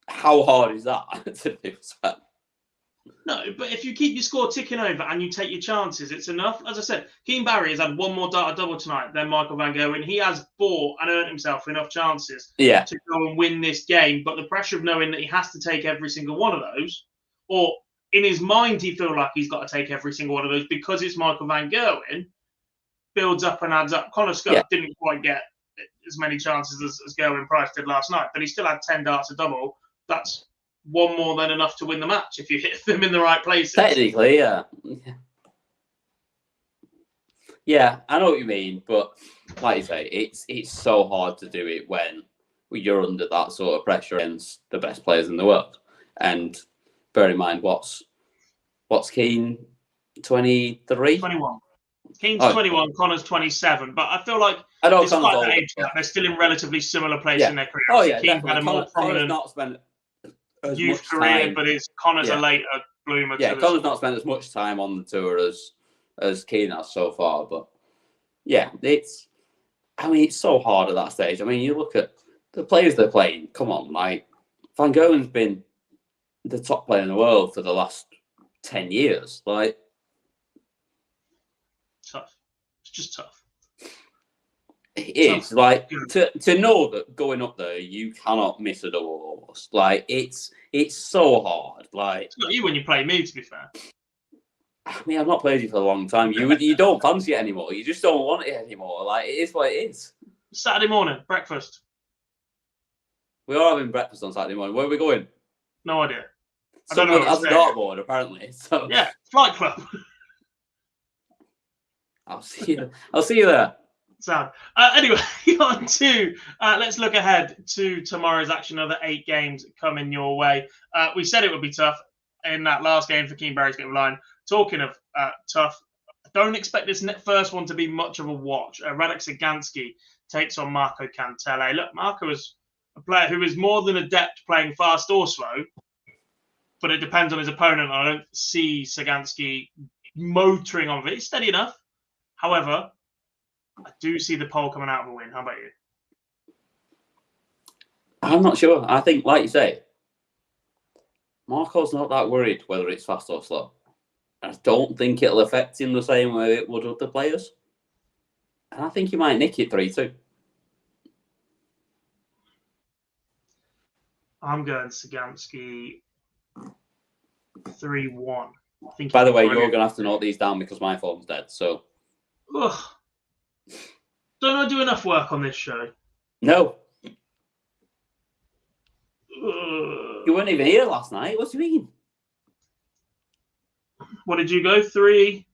S2: how hard is that to do that?
S1: No, but if you keep your score ticking over and you take your chances, it's enough. As I said, Keane Barry has had 1 more dart double tonight than Michael van Gerwen. He has bought and earned himself enough chances to go and win this game. But the pressure of knowing that he has to take every single one of those, or in his mind he feels like he's got to take every single one of those because it's Michael van Gerwen, builds up and adds up. Connor Scott didn't quite get as many chances as Gerwen Price did last night, but he still had 10 darts a double. That's 1 more than enough to win the match if you hit them in the right places.
S2: Technically, yeah. Yeah, I know what you mean, but like you say, it's so hard to do it when you're under that sort of pressure against the best players in the world. And bear in mind, what's Keane? 23?
S1: 21. Keane's 21, Connor's 27. But I feel like despite that age gap, they're still in relatively similar place in their career.
S2: Oh, yeah,
S1: Keane had a more prominent...
S2: not spent
S1: youth career, but Connor's a later bloomer.
S2: Yeah, Connor's not spent as much time on the tour as Keane has so far, but yeah, it's so hard at that stage. I mean, you look at the players they're playing. Come on, like Van Gerwen's been the top player in the world for the last 10 years. Like,
S1: tough. It's just tough.
S2: It is like to know that going up there you cannot miss a double almost. Like it's so hard. Like
S1: it's not you when you play me, to be fair.
S2: I mean, I've not played you for a long time. You don't fancy it anymore. You just don't want it anymore. Like it is what it is.
S1: Saturday morning breakfast.
S2: We are having breakfast on Saturday morning. Where are we going?
S1: No idea.
S2: Someone has a dartboard apparently. So
S1: yeah, flight club.
S2: I'll see you there.
S1: Sound. Anyway, on to let's look ahead to tomorrow's action. Another 8 games coming your way. We said it would be tough in that last game for Keen Barry's game line. Talking of tough, I don't expect this first one to be much of a watch. Radek Sagansky takes on Marco Cantele. Look, Marco is a player who is more than adept playing fast or slow, but it depends on his opponent. I don't see Sagansky motoring on it. He's steady enough. However, I do see the pole coming out of a win. How about you?
S2: I'm not sure. I think, like you say, Marco's not that worried whether it's fast or slow. I don't think it'll affect him the same way it would other players. And I think he might nick it 3-2.
S1: I'm going Sagansky 3-1.
S2: By the way, you're going to have to note these down because my phone's dead. So,
S1: ugh. Don't I do enough work on this show?
S2: No. You weren't even here last night. What do you mean?
S1: What did you go? 3?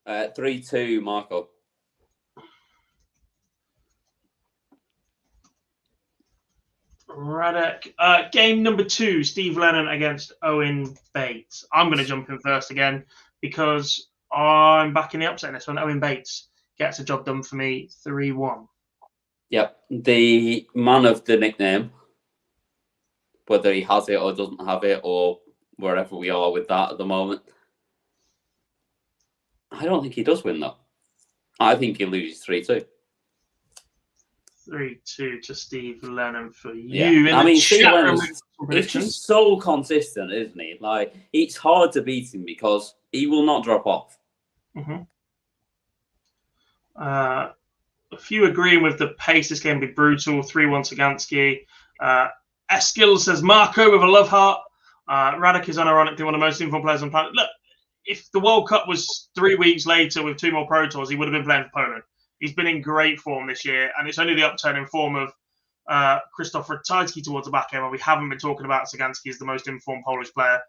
S2: 3-2, Marco.
S1: Radek. Game number 2, Steve Lennon against Owen Bates. I'm going to jump in first again because I'm backing the upset in this one. Owen Bates gets the job done for me 3-1.
S2: Yep. The man of the nickname, whether he has it or doesn't have it or wherever we are with that at the moment. I don't think he does win, though. I think he loses 3-2.
S1: 3-2 to Steve Lennon for you.
S2: Yeah. I mean, Steve Lennon's just so consistent, isn't he? Like, it's hard to beat him because he will not drop off.
S1: Mm-hmm. A few agreeing with the pace. This game will be brutal. 3-1 Sagansky. Eskil says Marco with a love heart. Radek is unironically one of the most informed players on the planet. Look, if the World Cup was 3 weeks later with 2 more Pro Tours, he would have been playing for Poland. He's been in great form this year, and it's only the upturn in form of Krzysztof Ratajski towards the back end, where we haven't been talking about Sagansky as the most informed Polish player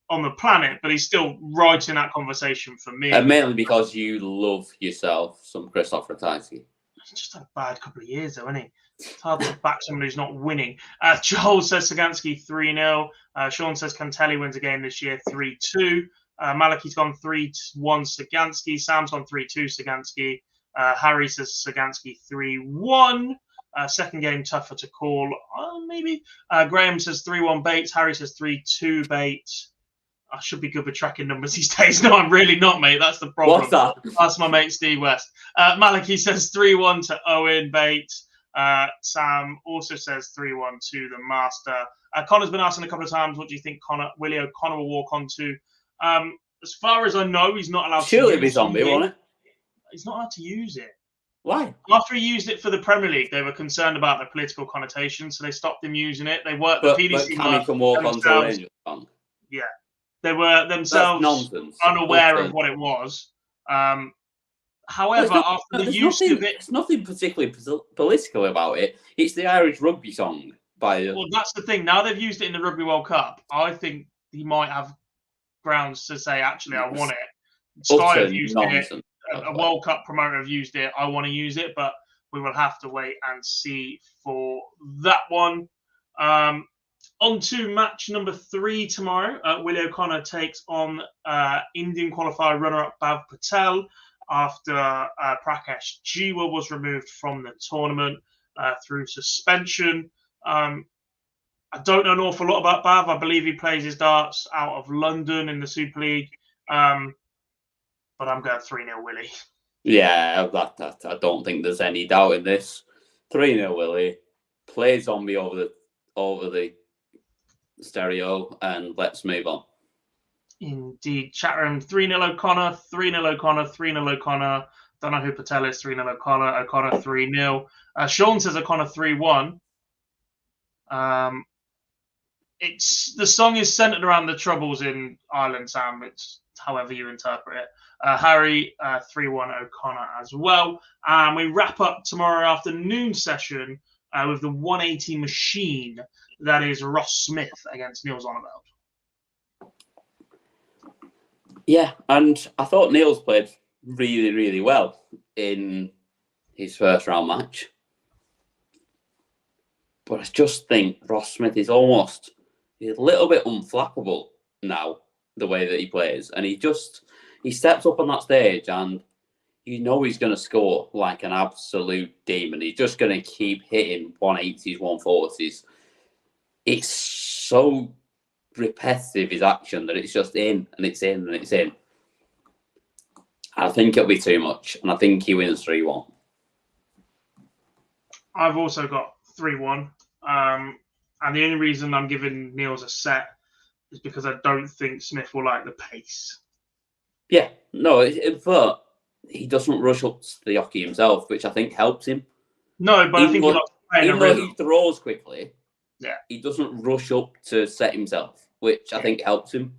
S1: on the planet, but he's still right in that conversation for me.
S2: And mainly because you love yourself some Krzysztof Ratajski.
S1: It's just a bad couple of years, though, isn't he? It's hard to back someone who's not winning. Joel says Sagansky 3-0. Sean says Cantele wins a game this year 3-2. Malachi's gone 3-1 Sagansky. Sam's gone 3-2 Sagansky. Harry says Sagansky 3-1. Second game tougher to call. Maybe. Graham says 3-1 Bates. Harry says 3-2 Bates. I should be good with tracking numbers these days. No, I'm really not, mate. That's the problem.
S2: What's that?
S1: That's my mate Steve West. Malachi says 3-1 to Owen Bates. Sam also says 3-1 to the Master. Connor's been asking a couple of times, what do you think Willie O'Connor will walk on to? As far as I know, he's not allowed to use it.
S2: Surely be zombie, won't it?
S1: He's not allowed to use it.
S2: Why?
S1: After he used it for the Premier League, they were concerned about the political connotations, so they stopped him using it. They worked the PDC.
S2: But can walk onto a Rangers fan?
S1: Yeah. They were themselves unaware of what it was. However, after the use of it...
S2: There's nothing particularly political about it. It's the Irish rugby song.
S1: Well, that's the thing. Now they've used it in the Rugby World Cup, I think he might have grounds to say, actually, I want it. Sky have used it. A World Cup promoter have used it. I want to use it, but we will have to wait and see for that one. On to match number 3 tomorrow. Willie O'Connor takes on Indian qualifier runner-up Bhav Patel after Prakash Jiwa was removed from the tournament through suspension. I I don't know an awful lot about Bav. I believe he plays his darts out of London in the Super League. But I'm going 3-0 Willie.
S2: Yeah, that I don't think there's any doubt in this. 3-0 Willie. Play Zombie over the stereo, and let's move on.
S1: Indeed. Chat room, 3-0 O'Connor, 3-0 O'Connor, 3-0 O'Connor. Don't know who Patel is, 3-0 O'Connor, O'Connor 3-0. Sean says O'Connor 3-1. The song is centered around the troubles in Ireland, Sam. It's however you interpret it. Harry 3-1 O'Connor as well. And we wrap up tomorrow afternoon session with the 180 machine. That is Ross Smith against Niels Onneveld.
S2: Yeah, and I thought Niels played really, really well in his first round match. But I just think Ross Smith is almost a little bit unflappable now, the way that he plays. And he steps up on that stage and you know he's going to score like an absolute demon. He's just going to keep hitting 180s, 140s. It's so repetitive, his action, that it's just in and it's in and it's in. I think it'll be too much, and I think he wins 3-1.
S1: I've also got 3-1. And the only reason I'm giving Niels a set is because I don't think Smith will like the pace.
S2: Yeah, no, but he doesn't rush up to the hockey himself, which I think helps him.
S1: No, but I think
S2: even though he throws quickly,
S1: yeah,
S2: he doesn't rush up to set himself, which I think helps him.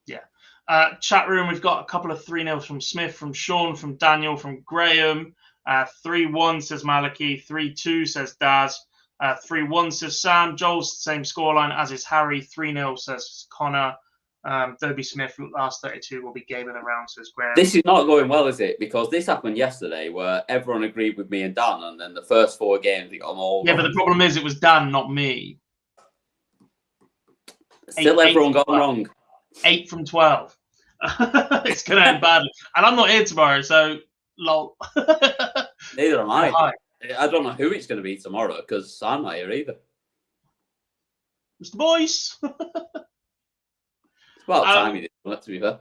S1: Yeah. Chat room, we've got a couple of 3-0s from Smith, from Sean, from Daniel, from Graham. 3-1 says Maliki. 3-2 says Daz. 3-1 says Sam. Joel's the same scoreline as is Harry. 3-0 says Connor. Derby Smith, last 32 will be game of the round, says Graham.
S2: This is not going well, is it? Because this happened yesterday where everyone agreed with me and Dan, and then the first 4 games, they got them all
S1: Yeah,
S2: wrong.
S1: but the problem is it was Dan, not me.
S2: Still, everyone got them wrong.
S1: 8 from 12. It's going to end badly. And I'm not here tomorrow, so lol.
S2: Neither am I.
S1: Hi.
S2: I don't know who it's going to be tomorrow because I'm not here either.
S1: Mr. Boyce.
S2: It's about time you did that, to be fair.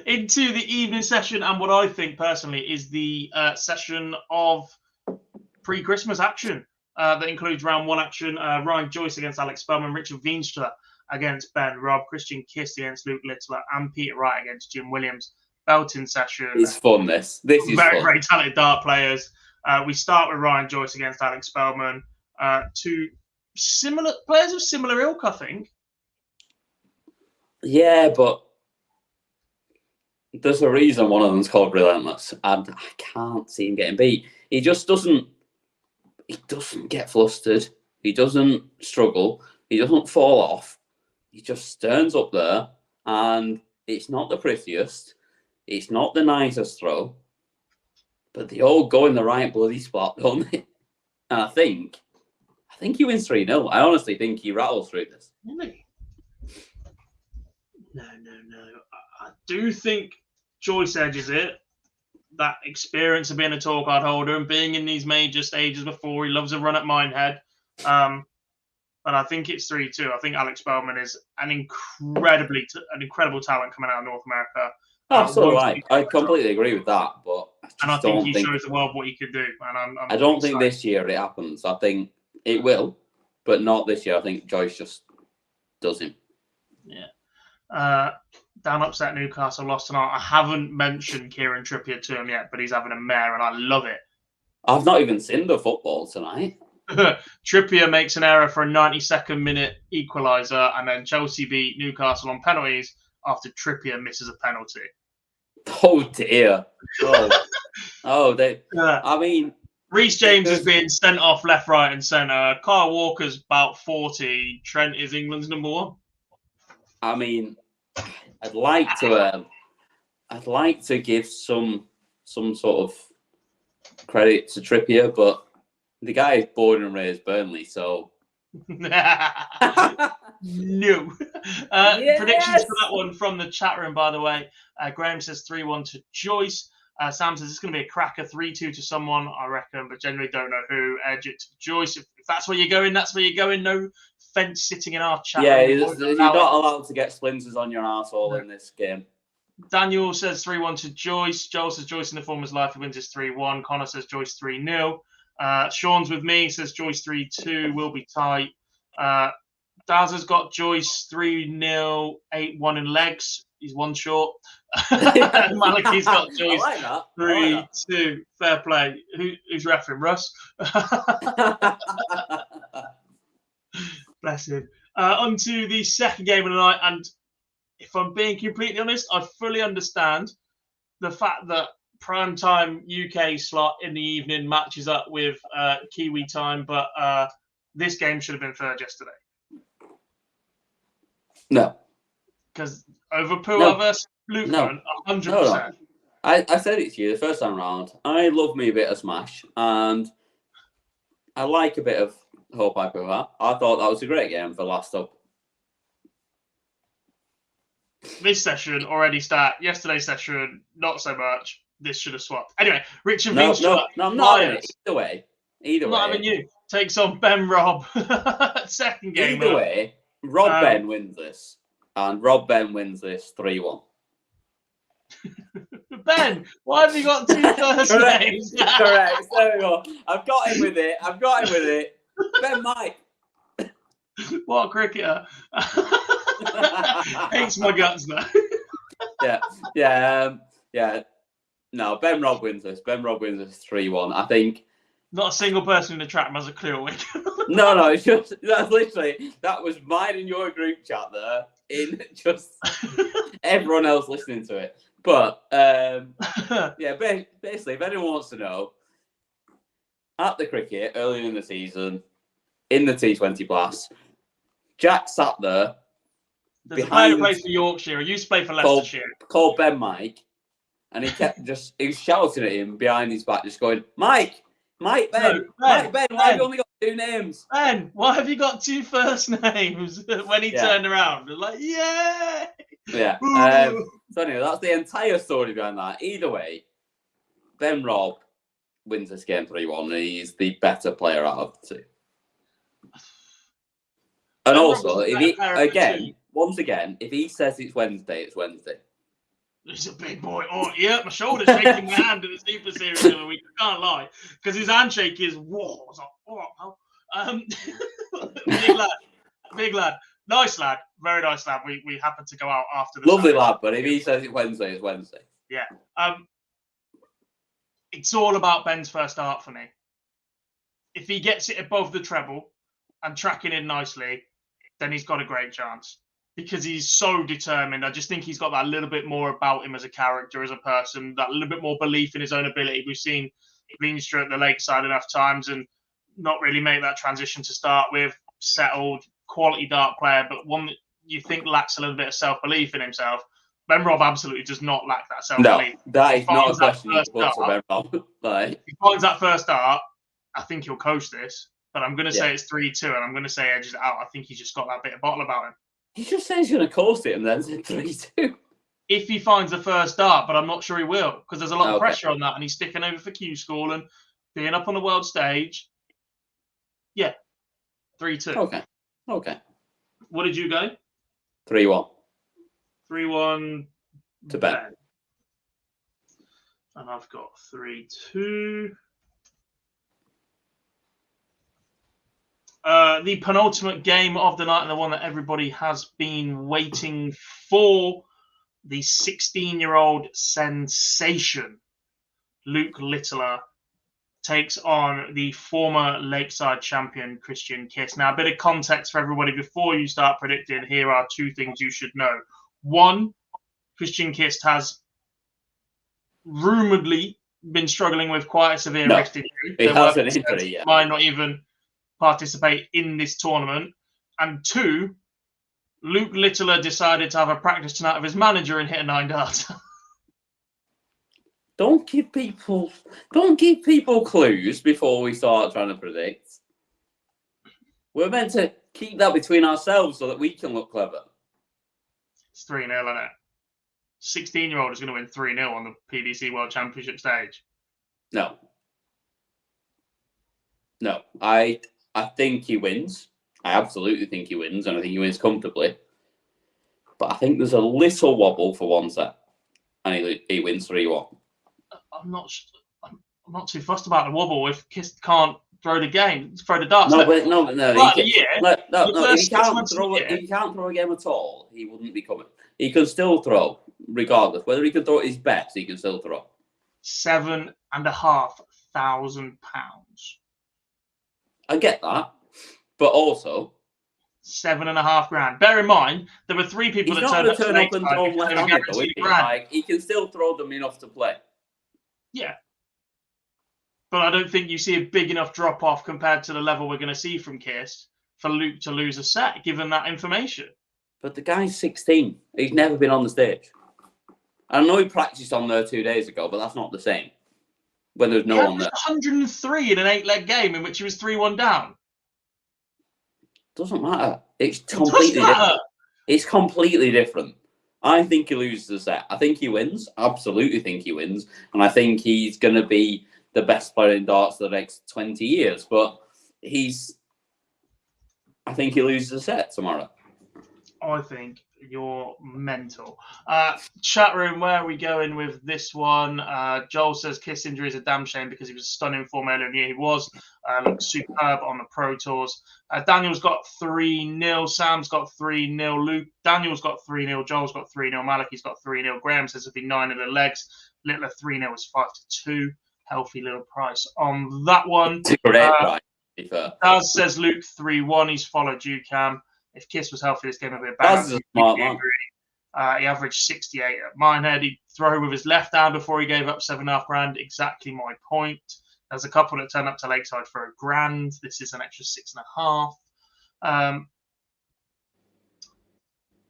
S1: Into the evening session, and what I think personally is the session of pre-Christmas action that includes round 1 action. Ryan Joyce against Alex Spellman, Richard Veenstra against Ben Robb, Christian Kist against Luke Littler, and Peter Wright against Jim Williams. Belting session.
S2: It's fun, this is
S1: very,
S2: fun.
S1: very talented dart players. We start with Ryan Joyce against Alex Spellman. 2 similar players of similar ilk, I think.
S2: Yeah, but there's a reason one of them's called Relentless, and I can't see him getting beat. He just doesn't. He doesn't get flustered. He doesn't struggle. He doesn't fall off. He just stands up there, and it's not the prettiest. It's not the nicest throw, but they all go in the right bloody spot, don't they? And I think he wins 3-0. I honestly think he rattles through this.
S1: Really? No. I do think Joyce edges it. That experience of being a tour card holder and being in these major stages before. He loves a run at Minehead. But I think it's 3-2. I think Alex Spellman is an incredible talent coming out of North America.
S2: Oh, so do I. I completely agree with that, but
S1: I think he shows the world what he could do. And
S2: I don't think this year it happens. I think it will, but not this year. I think Joyce just does him.
S1: Yeah. Dan upset Newcastle lost tonight. I haven't mentioned Kieran Trippier to him yet, but he's having a mare, and I love it.
S2: I've not even seen the football tonight.
S1: Trippier makes an error for a 92nd minute equaliser, and then Chelsea beat Newcastle on penalties after Trippier misses a penalty.
S2: Oh dear! I mean,
S1: Reece James is being sent off left, right, and centre. Kyle Walker's about 40. Trent is England's number 1.
S2: I mean, I'd like to give some sort of credit to Trippier, but the guy is born and raised Burnley, so.
S1: No. Predictions for that one from the chat room, by the way. Graham says 3-1 to Joyce. Sam says it's going to be a cracker 3-2 to someone, I reckon, but generally don't know who. Edge it to Joyce. If that's where you're going, that's where you're going. No fence sitting in our chat.
S2: Yeah, you're not allowed to get splinters on your arsehole in this game.
S1: Daniel says 3-1 to Joyce. Joel says Joyce in the form of his life. He wins his 3-1. Connor says Joyce 3-0. Sean's with me. Says Joyce 3-2. Will be tight. Daz has got Joyce 3-0, 8-1 in legs. He's one short. Malachi's got Joyce 3-2. Fair play. Who's refereeing? Russ? Bless him. On to the second game of the night. And if I'm being completely honest, I fully understand the fact that primetime UK slot in the evening matches up with Kiwi time, but this game should have been third yesterday.
S2: No.
S1: Because over Pua versus Lutheran, 100%.
S2: No. I said it to you the first time around. I love me a bit of Smash, and I like a bit of Horvat Pua. I thought that was a great game for last up.
S1: This session already start. Yesterday's session, not so much. This should have swapped. Anyway, Rich and Vince.
S2: No, I'm not having it. Either way.
S1: I'm not having you. Takes on Ben Rob. Second game.
S2: Either way, Rob Ben wins this. And Rob Ben wins this 3-1.
S1: Ben, why have you got two first names?
S2: Correct. There we go. I've got him with it. Ben Mike.
S1: What a cricketer. Hates my guts though.
S2: Yeah. No, Ben Rob wins this. 3-1. I think.
S1: Not a single person in the chat has a clear win.
S2: No, it's just that was mine in your group chat there. In just everyone else listening to it. But basically, if anyone wants to know, at the cricket earlier in the season, in the T20 Blast, Jack sat there.
S1: There's a player who plays for Yorkshire. He used to play for Leicestershire.
S2: Called Ben Mike, and he was shouting at him behind his back, just going, Mike, Ben, why have you only got two names?
S1: Ben, why have you got two first names? When he turned around, like, yeah.
S2: Yeah. So anyway, that's the entire story behind that. Either way, Ben Rob wins this game 3-1, and he's the better player out of the two. And also, if he says it's Wednesday, it's Wednesday.
S1: He's a big boy. Oh, yeah, my shoulder's shaking my hand in the Super Series the other week. I can't lie. Because his handshake is, whoa. I was like, oh, big lad. Nice lad. Very nice lad. We happened to go out after the
S2: Lovely lad, but if he says it's Wednesday, it's Wednesday.
S1: Yeah. It's all about Ben's first start for me. If he gets it above the treble and tracking in nicely, then he's got a great chance. Because he's so determined. I just think he's got that little bit more about him as a character, as a person, that little bit more belief in his own ability. We've seen Veenstra at the Lakeside enough times and not really make that transition to start with. Settled, quality dart player, but one that you think lacks a little bit of self-belief in himself. Ben Rob absolutely does not lack that self-belief.
S2: No, that is not a question you put to Ben Rob.
S1: If he finds that first dart, I think he'll coast this. But I'm going to say it's 3-2, and I'm going to say edges it out. I think he's just got that bit of bottle about him.
S2: He just says he's going to coast it and then say 3-2.
S1: If he finds the first dart, but I'm not sure he will, because there's a lot of pressure on that, and he's sticking over for Q School and being up on the world stage. Yeah, 3-2.
S2: Okay.
S1: What did you go?
S2: 3-1.
S1: 3-1
S2: to Ben.
S1: And I've got 3-2. The penultimate game of the night, and the one that everybody has been waiting for, the 16-year-old sensation, Luke Littler, takes on the former Lakeside champion, Christian Kist. Now, a bit of context for everybody before you start predicting. Here are two things you should know. One, Christian Kist has rumouredly been struggling with quite a severe wrist injury.
S2: He has an injury, yeah.
S1: Might not even participate in this tournament. And two, Luke Littler decided to have a practice tonight of his manager and hit a 9 darts.
S2: Don't give people clues before we start trying to predict. We're meant to keep that between ourselves so that we can look clever.
S1: It's 3-0, isn't it? 16-year-old is going to win 3-0 on the PDC World Championship stage?
S2: No. I think he wins. I absolutely think he wins, and I think he wins comfortably. But I think there's a little wobble for one set, and he wins 3-1.
S1: I'm not too fussed about the wobble if Kist can't throw the darts.
S2: No.
S1: If
S2: he can't throw a game at all, he wouldn't be coming. He can still throw, regardless. Whether he can throw at his best, he can still throw.
S1: £7,500.
S2: I get that, but also
S1: $7,500. Bear in mind, there were 3 people that turned up
S2: and throw him left-handed, though, is he? Like, he can still throw them enough to play.
S1: Yeah. But I don't think you see a big enough drop-off compared to the level we're going to see from Kist for Luke to lose a set, given that information.
S2: But the guy's 16. He's never been on the stage. I know he practiced on there 2 days ago, but that's not the same. When there's no one there.
S1: 103 in an 8-leg game in which he was 3-1 down.
S2: Doesn't matter. It's completely different. It's completely different. I think he loses the set. I think he wins. Absolutely think he wins. And I think he's going to be the best player in darts for the next 20 years. But I think he loses the set tomorrow.
S1: I think you're mental. Chat room, where are we going with this one? Joel says Kist injury is a damn shame because he was a stunning form earlier in the year. He was. Looked superb on the Pro Tours. Daniel's got 3-0. Sam's got 3-0. Daniel's got 3-0. Joel's got 3-0. Malachi's got 3-0. Graham says it'll be 9 in the legs. Littler 3-0 is 5-2. Healthy little price on that one.
S2: It's a great price.
S1: Daz says Luke 3-1. He's followed you, Cam. If Kist was healthy, this game would be a bad. He averaged 68 at Minehead. He'd throw with his left hand before he gave up £7,500. Exactly my point. There's a couple that turned up to Lakeside for £1,000. This is an extra 6.5.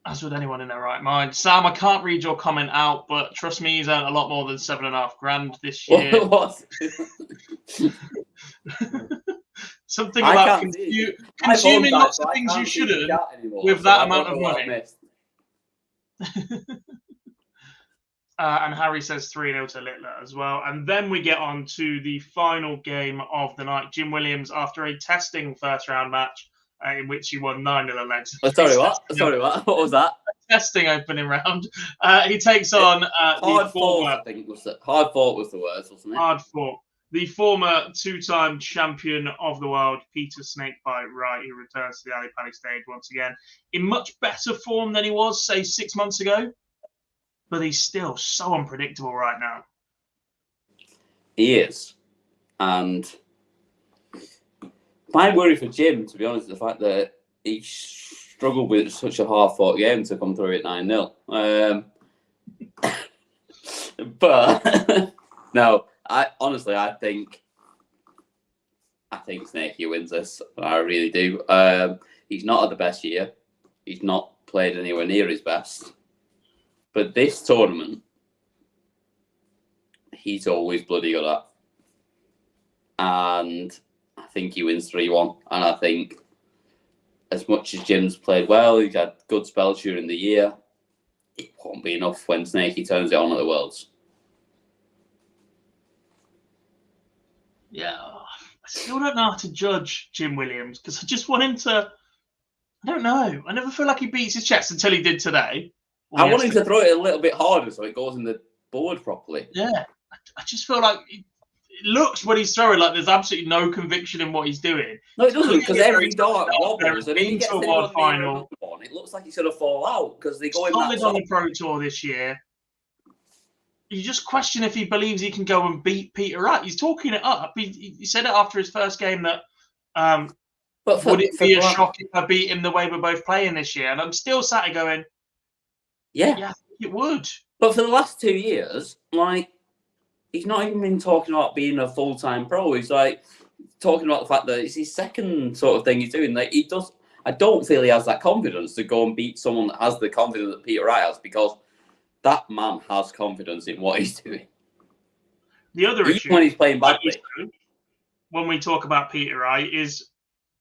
S1: As with anyone in their right mind. Sam, I can't read your comment out, but trust me, he's earned a lot more than £7,500 this year.
S2: What?
S1: Something about consuming lots of things you shouldn't with that amount of money. And Harry says 3-0 to Littler as well. And then we get on to the final game of the night. Jim Williams, after a testing first-round match in which he won 9 of the legs.
S2: Sorry, what? What was that?
S1: Testing opening round. He takes on
S2: Hard Fought, I think. Hard Fought was the word, wasn't it?
S1: Hard Fought. The former 2-time champion of the world, Peter Snakebite Wright, who returns to the Ali Pali stage once again in much better form than he was, say, 6 months ago. But he's still so unpredictable right now.
S2: He is. And my worry for Jim, to be honest, is the fact that he struggled with such a hard-fought game to come through at 9-0. But, no. I think Snakey wins this. I really do. He's not had the best year. He's not played anywhere near his best. But this tournament, he's always bloody good at. And I think he wins 3-1. And I think as much as Jim's played well, he's had good spells during the year, it won't be enough when Snakey turns it on at the Worlds.
S1: Yeah, I still don't know how to judge Jim Williams because I just want him to. I don't know. I never feel like he beats his chest until he did today.
S2: I want him to throw it a little bit harder so it goes in the board properly.
S1: Yeah, I just feel like it looks when he's throwing like there's absolutely no conviction in what he's doing.
S2: No, it doesn't because every dart wobbles and he gets
S1: one final.
S2: It looks like he's going to fall out because they go in
S1: that on the Pro Tour this year. You just question if he believes he can go and beat Peter Wright. He's talking it up. He said it after his first game that would it be a shock if I beat him the way we're both playing this year? And I'm still sat here going, yeah, I think it would.
S2: But for the last 2 years, like, he's not even been talking about being a full-time pro. He's like talking about the fact that it's his second sort of thing he's doing. Like, I don't feel he has that confidence to go and beat someone that has the confidence that Peter Wright has because that man has confidence in what he's doing.
S1: The other issue,
S2: when he's playing badly,
S1: when we talk about Peter Wright, is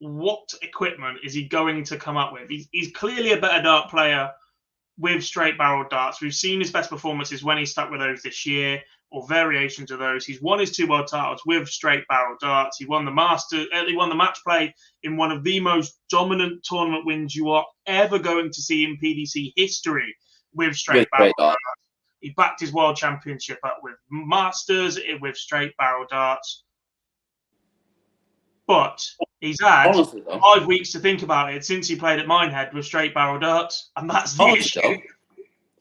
S1: what equipment is he going to come up with? He's clearly a better dart player with straight barrel darts. We've seen his best performances when he stuck with those this year, or variations of those. He's won his 2 world titles with straight barrel darts. He won the he won the match play in one of the most dominant tournament wins you are ever going to see in PDC history with straight barrel darts. He backed his world championship up with Masters with straight barrel darts. But he's had 5 weeks to think about it since he played at Minehead with straight barrel darts, and that's the issue.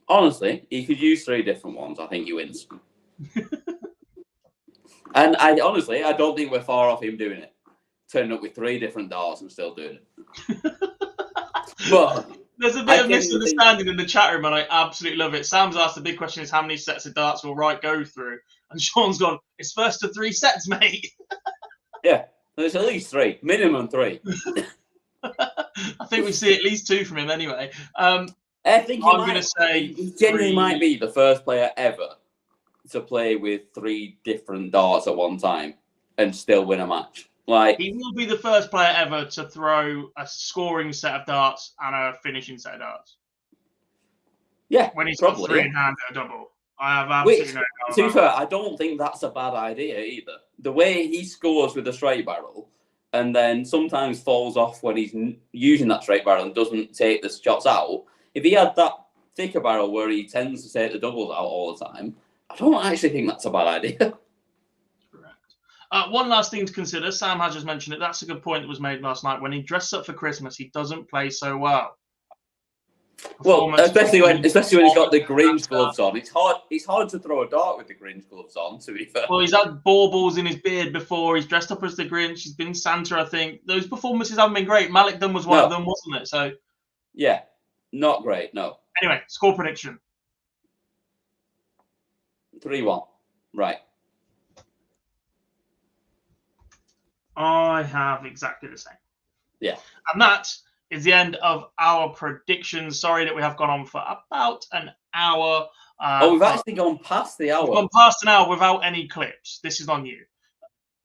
S2: Honestly, he could use 3 different ones. I think he wins. And I don't think we're far off him doing it. Turning up with 3 different darts and still doing it. But
S1: there's a bit of misunderstanding in the chat room, and I absolutely love it. Sam's asked the big question is how many sets of darts will Wright go through? And Sean's gone, it's first to 3 sets, mate.
S2: Yeah. There's at least 3, minimum 3.
S1: I think we see at least 2 from him anyway.
S2: I think I'm going to say he genuinely might be the first player ever to play with 3 different darts at one time and still win a match. Like,
S1: he will be the first player ever to throw a scoring set of darts and a finishing set of darts.
S2: Yeah,
S1: when he's got 3 in hand at a double. I have absolutely no doubt.
S2: To be fair, I don't think that's a bad idea either. The way he scores with a straight barrel and then sometimes falls off when he's using that straight barrel and doesn't take the shots out. If he had that thicker barrel where he tends to take the doubles out all the time, I don't actually think that's a bad idea.
S1: Correct. One last thing to consider. Sam has just mentioned it. That's a good point that was made last night. When he dresses up for Christmas, he doesn't play so well.
S2: Well, especially when he's got the Grinch gloves on. It's hard to throw a dart with the Grinch gloves on, to be fair.
S1: Well, he's had baubles in his beard before. He's dressed up as the Grinch. He's been Santa, I think. Those performances haven't been great. Malik Dunn was one of them, wasn't it? So,
S2: yeah, not great, no.
S1: Anyway, score prediction.
S2: 3-1. Right.
S1: I have exactly the same.
S2: Yeah.
S1: And that is the end of our predictions. Sorry that we have gone on for about an hour.
S2: We've actually gone past the hour.
S1: We've gone past an hour without any clips. This is on you.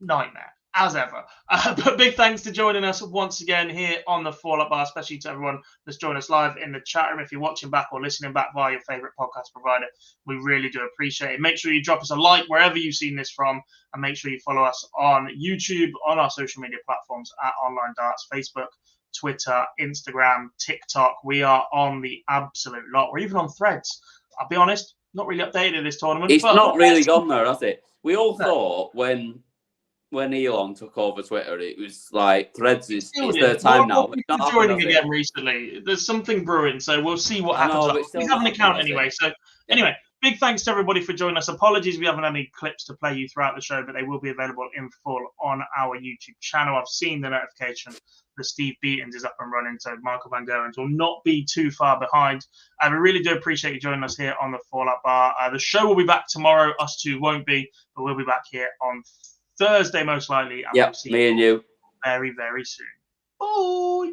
S1: Nightmare, as ever. But big thanks to joining us once again here on the Fall Up Bar, especially to everyone that's joined us live in the chat room. If you're watching back or listening back via your favourite podcast provider, we really do appreciate it. Make sure you drop us a like wherever you've seen this from, and make sure you follow us on YouTube, on our social media platforms at Online Darts, Facebook, Twitter, Instagram, TikTok. We are on the absolute lot. We're even on Threads. I'll be honest, not really updated this tournament.
S2: It's not really gone there, has it? We all thought when Elon took over Twitter, it was like Threads is their time now.
S1: It's joining again recently. There's something brewing, so we'll see what happens. We have an account anyway. So anyway, big thanks to everybody for joining us. Apologies we haven't had any clips to play you throughout the show, but they will be available in full on our YouTube channel. I've seen the notification that Steve Beaton is up and running, so Michael Van Gerwen will not be too far behind. We really do appreciate you joining us here on the Fall Up Bar. The show will be back tomorrow. Us two won't be, but we'll be back here on Thursday most likely. And
S2: yep,
S1: we'll see
S2: me and you
S1: very, very soon. Bye.